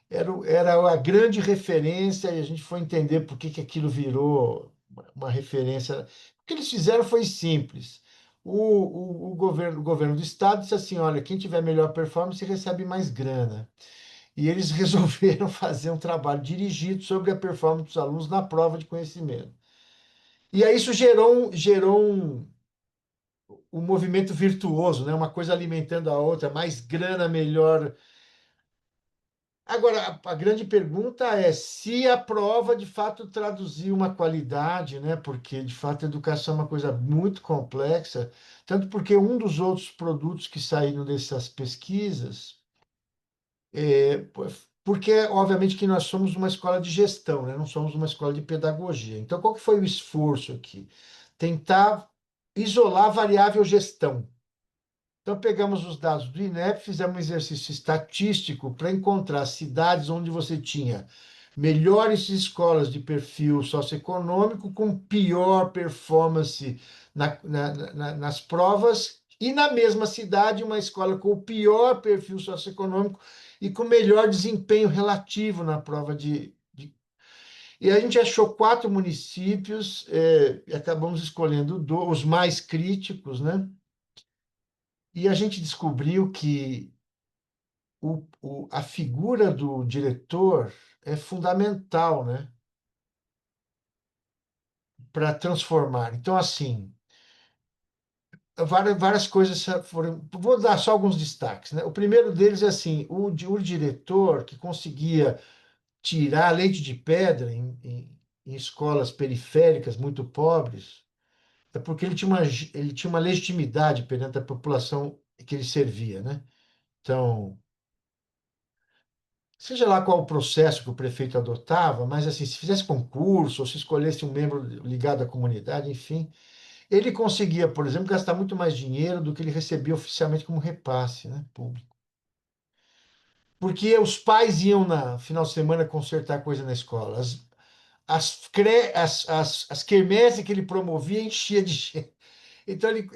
[SPEAKER 6] era a grande referência e a gente foi entender por que que aquilo virou uma referência. O que eles fizeram foi simples. O governo do estado disse assim, olha, quem tiver melhor performance recebe mais grana. E eles resolveram fazer um trabalho dirigido sobre a performance dos alunos na prova de conhecimento. E aí isso gerou o movimento virtuoso, né? Uma coisa alimentando a outra, mais grana, melhor. Agora, a grande pergunta é se a prova de fato traduzir uma qualidade, né? Porque de fato a educação é uma coisa muito complexa, tanto porque um dos outros produtos que saíram dessas pesquisas porque obviamente que nós somos uma escola de gestão, né? Não somos uma escola de pedagogia. Então, qual que foi o esforço aqui? Tentar isolar a variável gestão. Então, pegamos os dados do INEP, fizemos um exercício estatístico para encontrar cidades onde você tinha melhores escolas de perfil socioeconômico com pior performance nas provas, e na mesma cidade, uma escola com o pior perfil socioeconômico e com melhor desempenho relativo na prova E a gente achou 4 municípios, e acabamos escolhendo os mais críticos, né? E a gente descobriu que a figura do diretor é fundamental, né, para transformar. Então, assim, várias coisas foram. Vou dar só alguns destaques, né? O primeiro deles é assim: o diretor que conseguia tirar leite de pedra em escolas periféricas muito pobres, é porque ele tinha uma legitimidade perante a população que ele servia, né? Então, seja lá qual o processo que o prefeito adotava, mas assim, se fizesse concurso ou se escolhesse um membro ligado à comunidade, enfim, ele conseguia, por exemplo, gastar muito mais dinheiro do que ele recebia oficialmente como repasse, né, público. Porque os pais iam na final de semana consertar coisa na escola. As quermesses que ele promovia enchia de gente. Então ele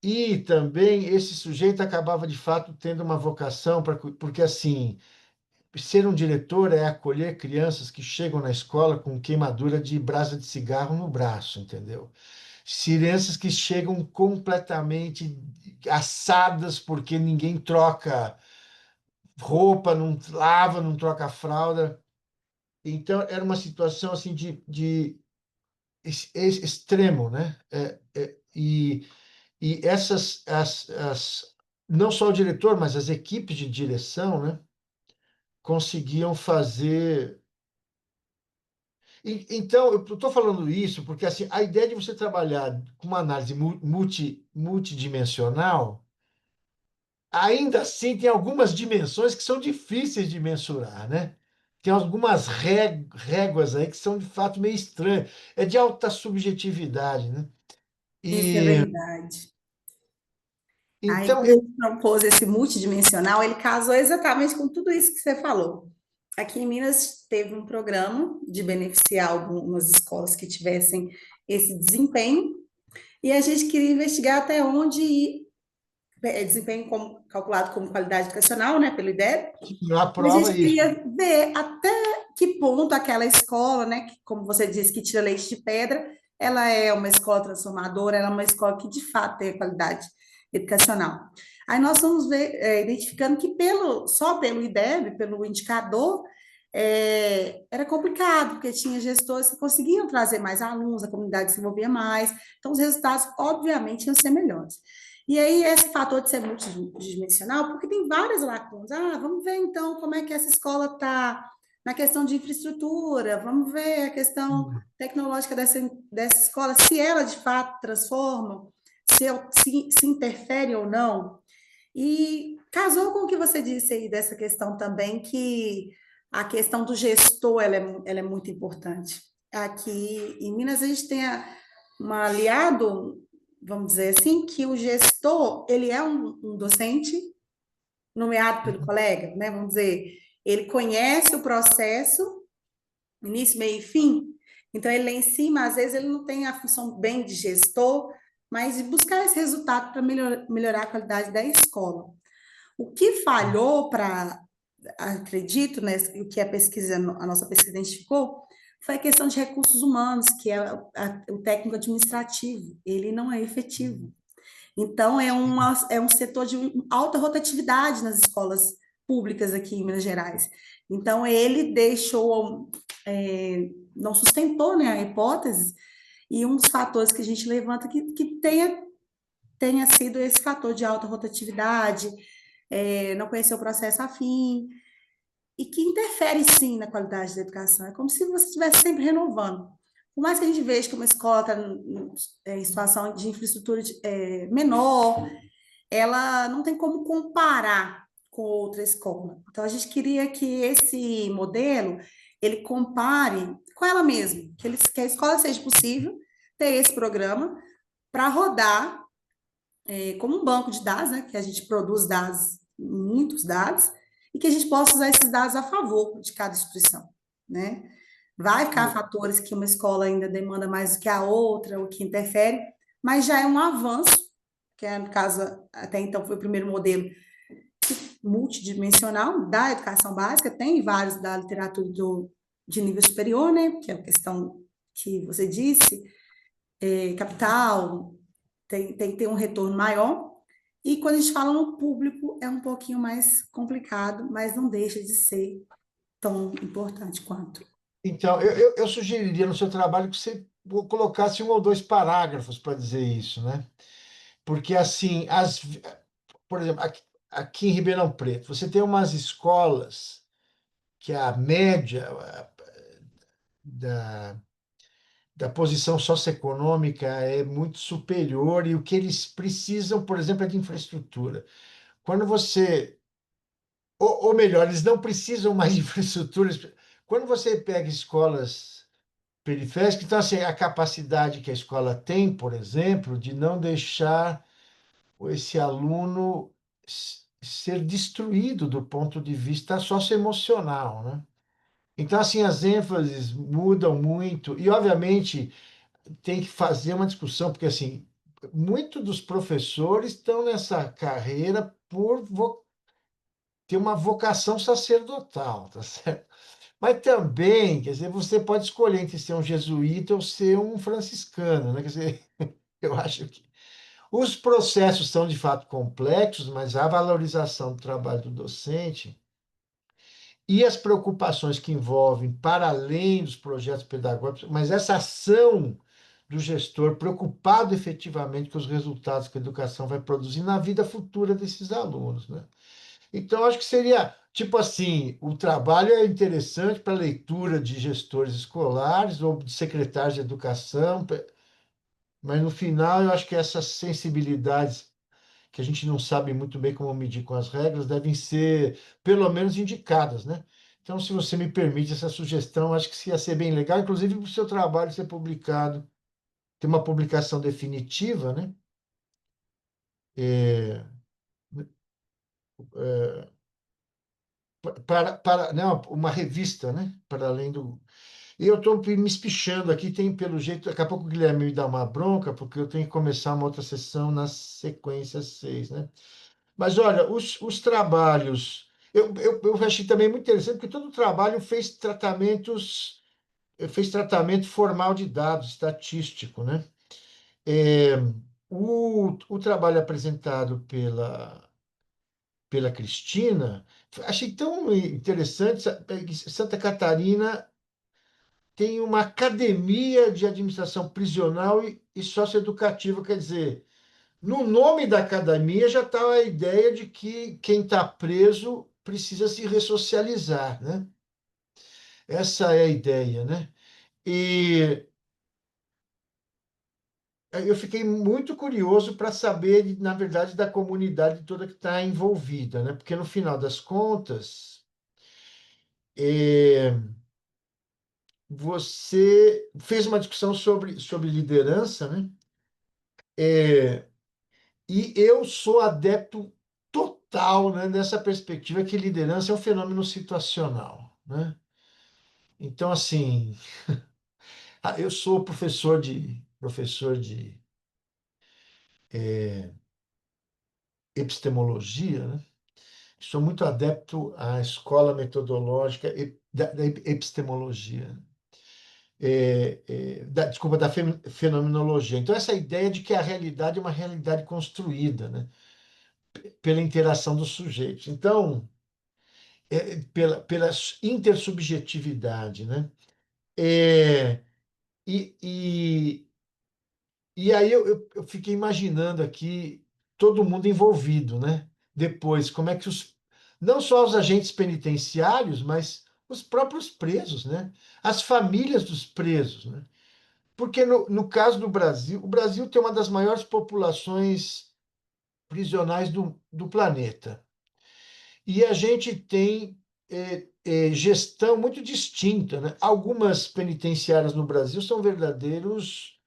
[SPEAKER 6] e também esse sujeito acabava de fato tendo uma vocação porque assim ser um diretor é acolher crianças que chegam na escola com queimadura de brasa de cigarro no braço, entendeu? Crianças que chegam completamente assadas porque ninguém troca roupa, não lava, não troca fralda. Então, era uma situação assim de extremo, né? E não só o diretor, mas as equipes de direção, né? Conseguiam fazer. Então, eu estou falando isso porque assim, a ideia de você trabalhar com uma análise multidimensional, ainda assim tem algumas dimensões que são difíceis de mensurar, né? Tem algumas réguas aí que são de fato meio estranhas. É de alta subjetividade, né?
[SPEAKER 2] Isso é
[SPEAKER 6] E
[SPEAKER 2] verdade. Aí,
[SPEAKER 6] então,
[SPEAKER 2] quando ele propôs esse multidimensional, ele casou exatamente com tudo isso que você falou. Aqui em Minas teve um programa de beneficiar algumas escolas que tivessem esse desempenho, e a gente queria investigar até onde desempenho calculado como qualidade educacional, né, pelo IDEB,
[SPEAKER 6] a
[SPEAKER 2] e a
[SPEAKER 6] prova é
[SPEAKER 2] gente
[SPEAKER 6] isso.
[SPEAKER 2] queria ver até que ponto aquela escola, né, que, como você disse, que tira leite de pedra, ela é uma escola transformadora, ela é uma escola que de fato tem qualidade educacional. Aí nós vamos ver, identificando que só pelo IDEB, pelo indicador, era complicado, porque tinha gestores que conseguiam trazer mais alunos, a comunidade se envolvia mais, então os resultados, obviamente, iam ser melhores. E aí, esse fator de ser multidimensional, porque tem várias lacunas. Vamos ver então como é que essa escola está na questão de infraestrutura, vamos ver a questão tecnológica dessa escola, se ela de fato transforma, se interfere ou não. E casou com o que você disse aí dessa questão também, que a questão do gestor ela é muito importante. Aqui em Minas a gente tem um aliado, vamos dizer assim, que o gestor ele é um docente nomeado pelo colega, né? Vamos dizer, ele conhece o processo, início, meio e fim. Então ele lá em cima, às vezes ele não tem a função bem de gestor, mas de buscar esse resultado para melhorar a qualidade da escola. O que falhou acredito, né, o que a nossa pesquisa identificou, foi a questão de recursos humanos, que é o técnico administrativo, ele não é efetivo. Então, é um setor de alta rotatividade nas escolas públicas aqui em Minas Gerais. Então, ele não sustentou, né, a hipótese, E um dos fatores que a gente levanta que tenha sido esse fator de alta rotatividade, não conhecer o processo afim, e que interfere sim na qualidade da educação. É como se você estivesse sempre renovando. Por mais que a gente veja que uma escola está em situação de infraestrutura menor, ela não tem como comparar com outra escola. Então, a gente queria que esse modelo, ele compare com ela mesma, que a escola seja possível ter esse programa para rodar como um banco de dados, né, que a gente produz dados, muitos dados, e que a gente possa usar esses dados a favor de cada instituição, né? Vai ficar fatores que uma escola ainda demanda mais do que a outra, o que interfere, mas já é um avanço, que no caso, até então foi o primeiro modelo multidimensional da educação básica, tem vários da literatura de nível superior, né, que é a questão que você disse, capital, tem que ter um retorno maior. E quando a gente fala no público, é um pouquinho mais complicado, mas não deixa de ser tão importante quanto.
[SPEAKER 6] Então, eu sugeriria no seu trabalho que você colocasse um ou dois parágrafos para dizer isso, né? Porque, assim, por exemplo, aqui em Ribeirão Preto, você tem umas escolas que a média da, da posição socioeconômica é muito superior e o que eles precisam, por exemplo, é de infraestrutura. Quando você, ou melhor, eles não precisam mais de infraestrutura. Quando você pega escolas periféricas, então, assim, a capacidade que a escola tem, por exemplo, de não deixar esse aluno ser destruído do ponto de vista socioemocional, né? Então, assim, as ênfases mudam muito e, obviamente, tem que fazer uma discussão, porque, assim, muitos dos professores estão nessa carreira por ter uma vocação sacerdotal, tá certo? Mas também, quer dizer, você pode escolher entre ser um jesuíta ou ser um franciscano, né? Quer dizer, eu acho que os processos são de fato complexos, mas a valorização do trabalho do docente e as preocupações que envolvem, para além dos projetos pedagógicos, mas essa ação do gestor preocupado efetivamente com os resultados que a educação vai produzir na vida futura desses alunos, né? Então, acho que seria, tipo assim, o trabalho é interessante para leitura de gestores escolares ou de secretários de educação, mas no final eu acho que essas sensibilidades que a gente não sabe muito bem como medir com as regras, devem ser, pelo menos, indicadas, né? Então, se você me permite essa sugestão, acho que ia ser bem legal, inclusive para o seu trabalho ser publicado, ter uma publicação definitiva, né? É, não, uma revista, né? Para além do. E eu estou me espichando aqui, tem pelo jeito, daqui a pouco o Guilherme me dá uma bronca, porque eu tenho que começar uma outra sessão na sequência 6, né? Mas olha, os trabalhos. Eu achei também muito interessante, porque todo o trabalho fez tratamento formal de dados, estatístico, né? É, o trabalho apresentado pela Cristina, achei tão interessante. Santa Catarina tem uma academia de administração prisional e socioeducativa, quer dizer. No nome da academia já está a ideia de que quem está preso precisa se ressocializar, né? Essa é a ideia, né? E eu fiquei muito curioso para saber, na verdade, da comunidade toda que está envolvida, né? Porque no final das contas, eh, você fez uma discussão sobre liderança, né? E eu sou adepto total, né, dessa perspectiva que liderança é um fenômeno situacional, né? Então, assim, eu sou professor de epistemologia, né? Sou muito adepto à escola metodológica da epistemologia, desculpa, da fenomenologia. Então, essa ideia de que a realidade é uma realidade construída, né, pela interação dos sujeitos. Então, pela intersubjetividade, né? É, e E aí eu fiquei imaginando aqui todo mundo envolvido, né? Depois, como é que não só os agentes penitenciários, mas os próprios presos, né? As famílias dos presos, né? Porque no caso do Brasil, o Brasil tem uma das maiores populações prisionais do planeta. E a gente tem gestão muito distinta, né? Algumas penitenciárias no Brasil são verdadeiros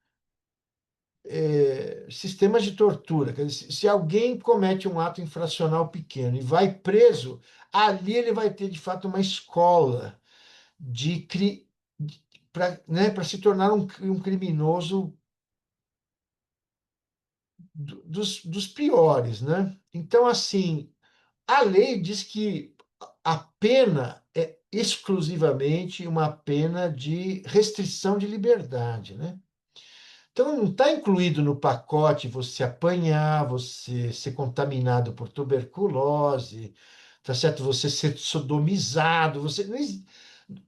[SPEAKER 6] sistemas de tortura. Quer dizer, se alguém comete um ato infracional pequeno e vai preso, ali ele vai ter, de fato, uma escola de, para, né, para se tornar um criminoso dos piores, né? Então, assim, a lei diz que a pena é exclusivamente uma pena de restrição de liberdade, né? Então, não está incluído no pacote você apanhar, você ser contaminado por tuberculose, tá certo? Você ser sodomizado,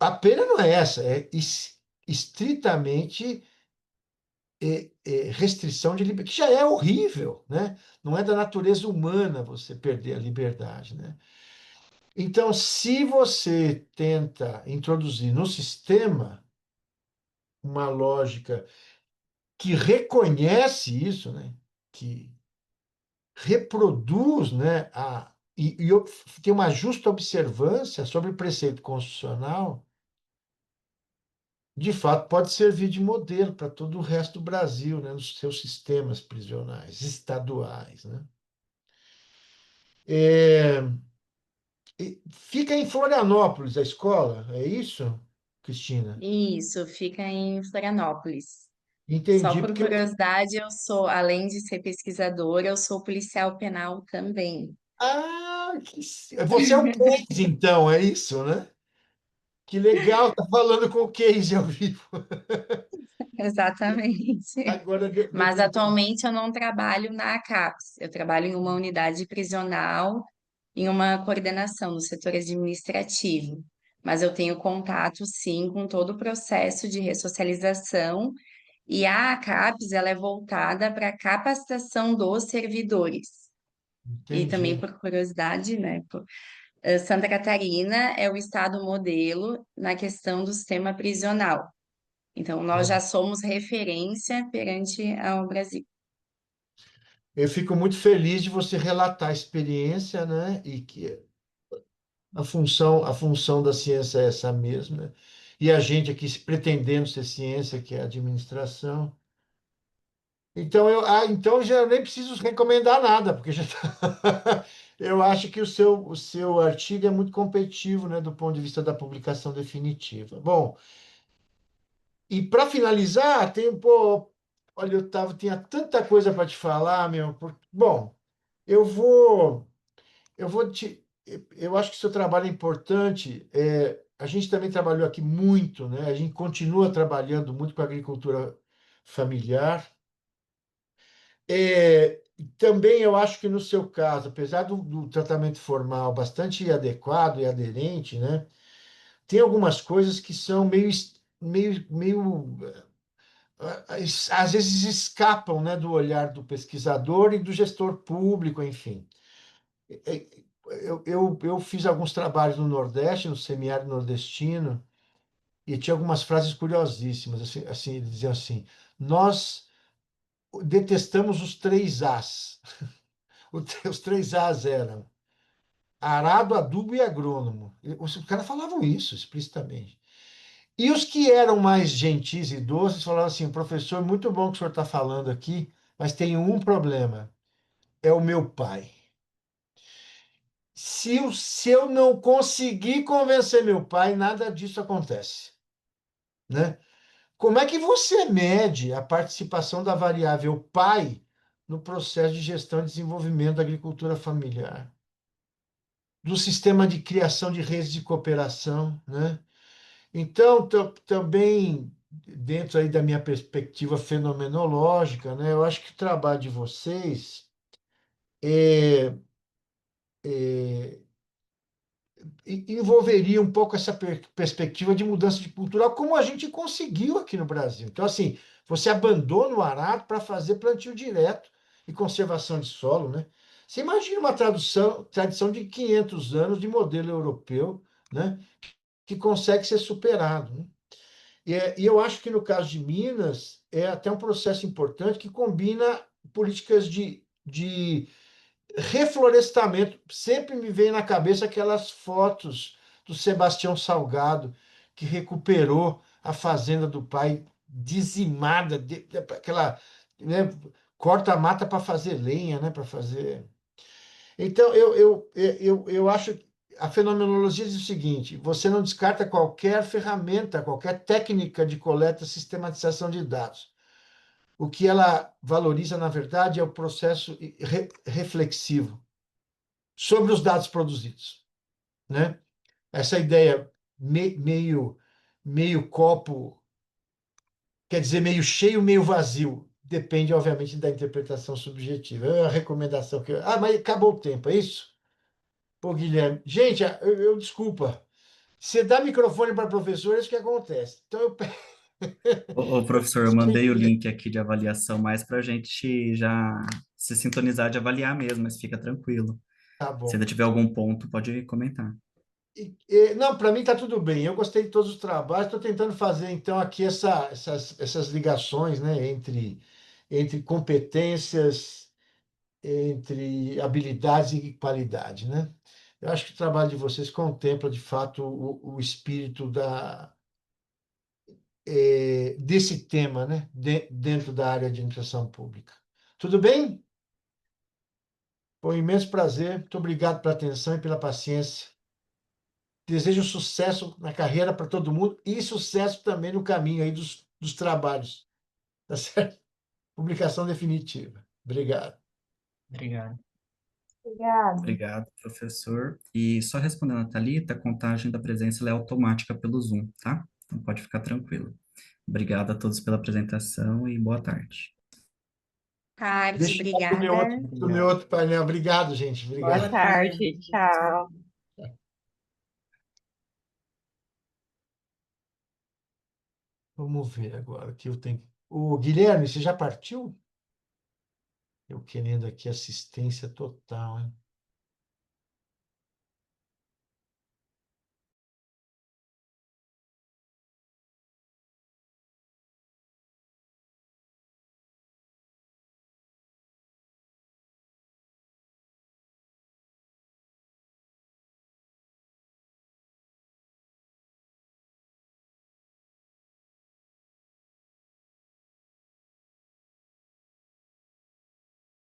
[SPEAKER 6] a pena não é essa, é estritamente restrição de liberdade, que já é horrível, né? Não é da natureza humana você perder a liberdade, né? Então, se você tenta introduzir no sistema uma lógica que reconhece isso, né? Que reproduz, né? Tem uma justa observância sobre o preceito constitucional, de fato pode servir de modelo para todo o resto do Brasil, né? Nos seus sistemas prisionais estaduais, né? É, fica em Florianópolis a escola, é isso, Cristina?
[SPEAKER 8] Isso, fica em Florianópolis. Só
[SPEAKER 6] Entendi,
[SPEAKER 8] por
[SPEAKER 6] porque
[SPEAKER 8] curiosidade, eu sou, além de ser pesquisadora, eu sou policial penal também.
[SPEAKER 6] você é o case, então, é isso, né? Que legal, tá falando com o case ao vivo.
[SPEAKER 8] Exatamente.
[SPEAKER 6] Agora deu
[SPEAKER 8] Mas
[SPEAKER 6] para entender.
[SPEAKER 8] atualmente eu não trabalho na ACAPS, eu trabalho em uma unidade prisional, em uma coordenação no setor administrativo. Mas eu tenho contato, sim, com todo o processo de ressocialização, e a ACAPS ela é voltada para a capacitação dos servidores. E também,
[SPEAKER 6] Entendi.
[SPEAKER 8] por curiosidade, né, Santa Catarina é o estado modelo na questão do sistema prisional. Então, nós
[SPEAKER 6] É.
[SPEAKER 8] já somos referência perante ao Brasil.
[SPEAKER 6] Eu fico muito feliz de você relatar a experiência, né? E que a função da ciência é essa mesma, né? E a gente aqui pretendendo ser ciência, que é a administração. Então já nem preciso recomendar nada, porque já tá. Eu acho que o seu artigo é muito competitivo, né, do ponto de vista da publicação definitiva. Bom, e para finalizar, pô, olha, tinha tanta coisa para te falar, meu. Bom, eu vou, eu acho que o seu trabalho é importante. A gente também trabalhou aqui muito, né? A gente continua trabalhando muito com a agricultura familiar. Também eu acho que no seu caso, apesar do tratamento formal bastante adequado e aderente, né? Tem algumas coisas que são meio às vezes escapam, né, do olhar do pesquisador e do gestor público, enfim. É, eu fiz alguns trabalhos no Nordeste, no semiárido nordestino, e tinha algumas frases curiosíssimas, assim, eles diziam assim: nós detestamos os três As. Os três As eram arado, adubo e agrônomo. Os caras falavam isso explicitamente. E os que eram mais gentis e doces falavam assim: professor, muito bom que o senhor está falando aqui, mas tem um problema: é o meu pai. Se eu não conseguir convencer meu pai, nada disso acontece, né? Como é que você mede a participação da variável pai no processo de gestão e desenvolvimento da agricultura familiar, do sistema de criação de redes de cooperação, né? Então, também, dentro aí da minha perspectiva fenomenológica, né, eu acho que o trabalho de vocês é, é, envolveria um pouco essa perspectiva de mudança de cultural, como a gente conseguiu aqui no Brasil. Então, assim, Você abandona o arado para fazer plantio direto e conservação de solo, né? Você imagina uma tradição de 500 anos de modelo europeu, né? Que consegue ser superado, né? E eu acho que no caso de Minas é até um processo importante que combina políticas de reflorestamento. Sempre me vem na cabeça aquelas fotos do Sebastião Salgado, que recuperou a fazenda do pai dizimada, aquela, né, corta a mata para fazer lenha, né, para fazer. Então, eu acho que a fenomenologia diz o seguinte: você não descarta qualquer ferramenta, qualquer técnica de coleta e sistematização de dados. O que ela valoriza, na verdade, é o processo reflexivo sobre os dados produzidos, né? Essa ideia meio copo, quer dizer, meio cheio, meio vazio, depende, obviamente, da interpretação subjetiva. É a recomendação que mas acabou o tempo, é isso? Pô, Guilherme. Gente, desculpa. Você dá microfone para professor, é isso que acontece. Então,
[SPEAKER 5] Ô, professor, eu mandei o link aqui de avaliação mais para a gente já se sintonizar de avaliar mesmo, mas fica tranquilo.
[SPEAKER 6] tá
[SPEAKER 5] Se
[SPEAKER 6] bom.
[SPEAKER 5] ainda tiver algum ponto, pode comentar.
[SPEAKER 6] Não, para mim está tudo bem. Eu gostei de todos os trabalhos. Estou tentando fazer, então, aqui essas ligações, né, entre competências, entre habilidades e qualidade, né? Eu acho que o trabalho de vocês contempla, de fato, o espírito desse tema, né, dentro da área de administração pública. Tudo bem? Foi um imenso prazer. Muito obrigado pela atenção e pela paciência. Desejo sucesso na carreira para todo mundo e sucesso também no caminho aí dos trabalhos. Tá certo? Publicação definitiva. Obrigado.
[SPEAKER 1] Obrigado.
[SPEAKER 7] Obrigada.
[SPEAKER 5] Obrigado, professor. E só respondendo a Thalita, a contagem da presença ela é automática pelo Zoom, tá? Então pode ficar tranquilo. Obrigado a todos pela apresentação e boa tarde.
[SPEAKER 8] Tarde,
[SPEAKER 6] Deixa eu ir para o meu
[SPEAKER 8] obrigada.
[SPEAKER 1] Obrigado.
[SPEAKER 6] outro painel. Obrigado, gente.
[SPEAKER 4] Boa
[SPEAKER 6] Obrigado.
[SPEAKER 4] tarde, tchau.
[SPEAKER 6] Vamos ver agora que eu tenho. O Guilherme, você já partiu? Eu querendo aqui assistência total, hein?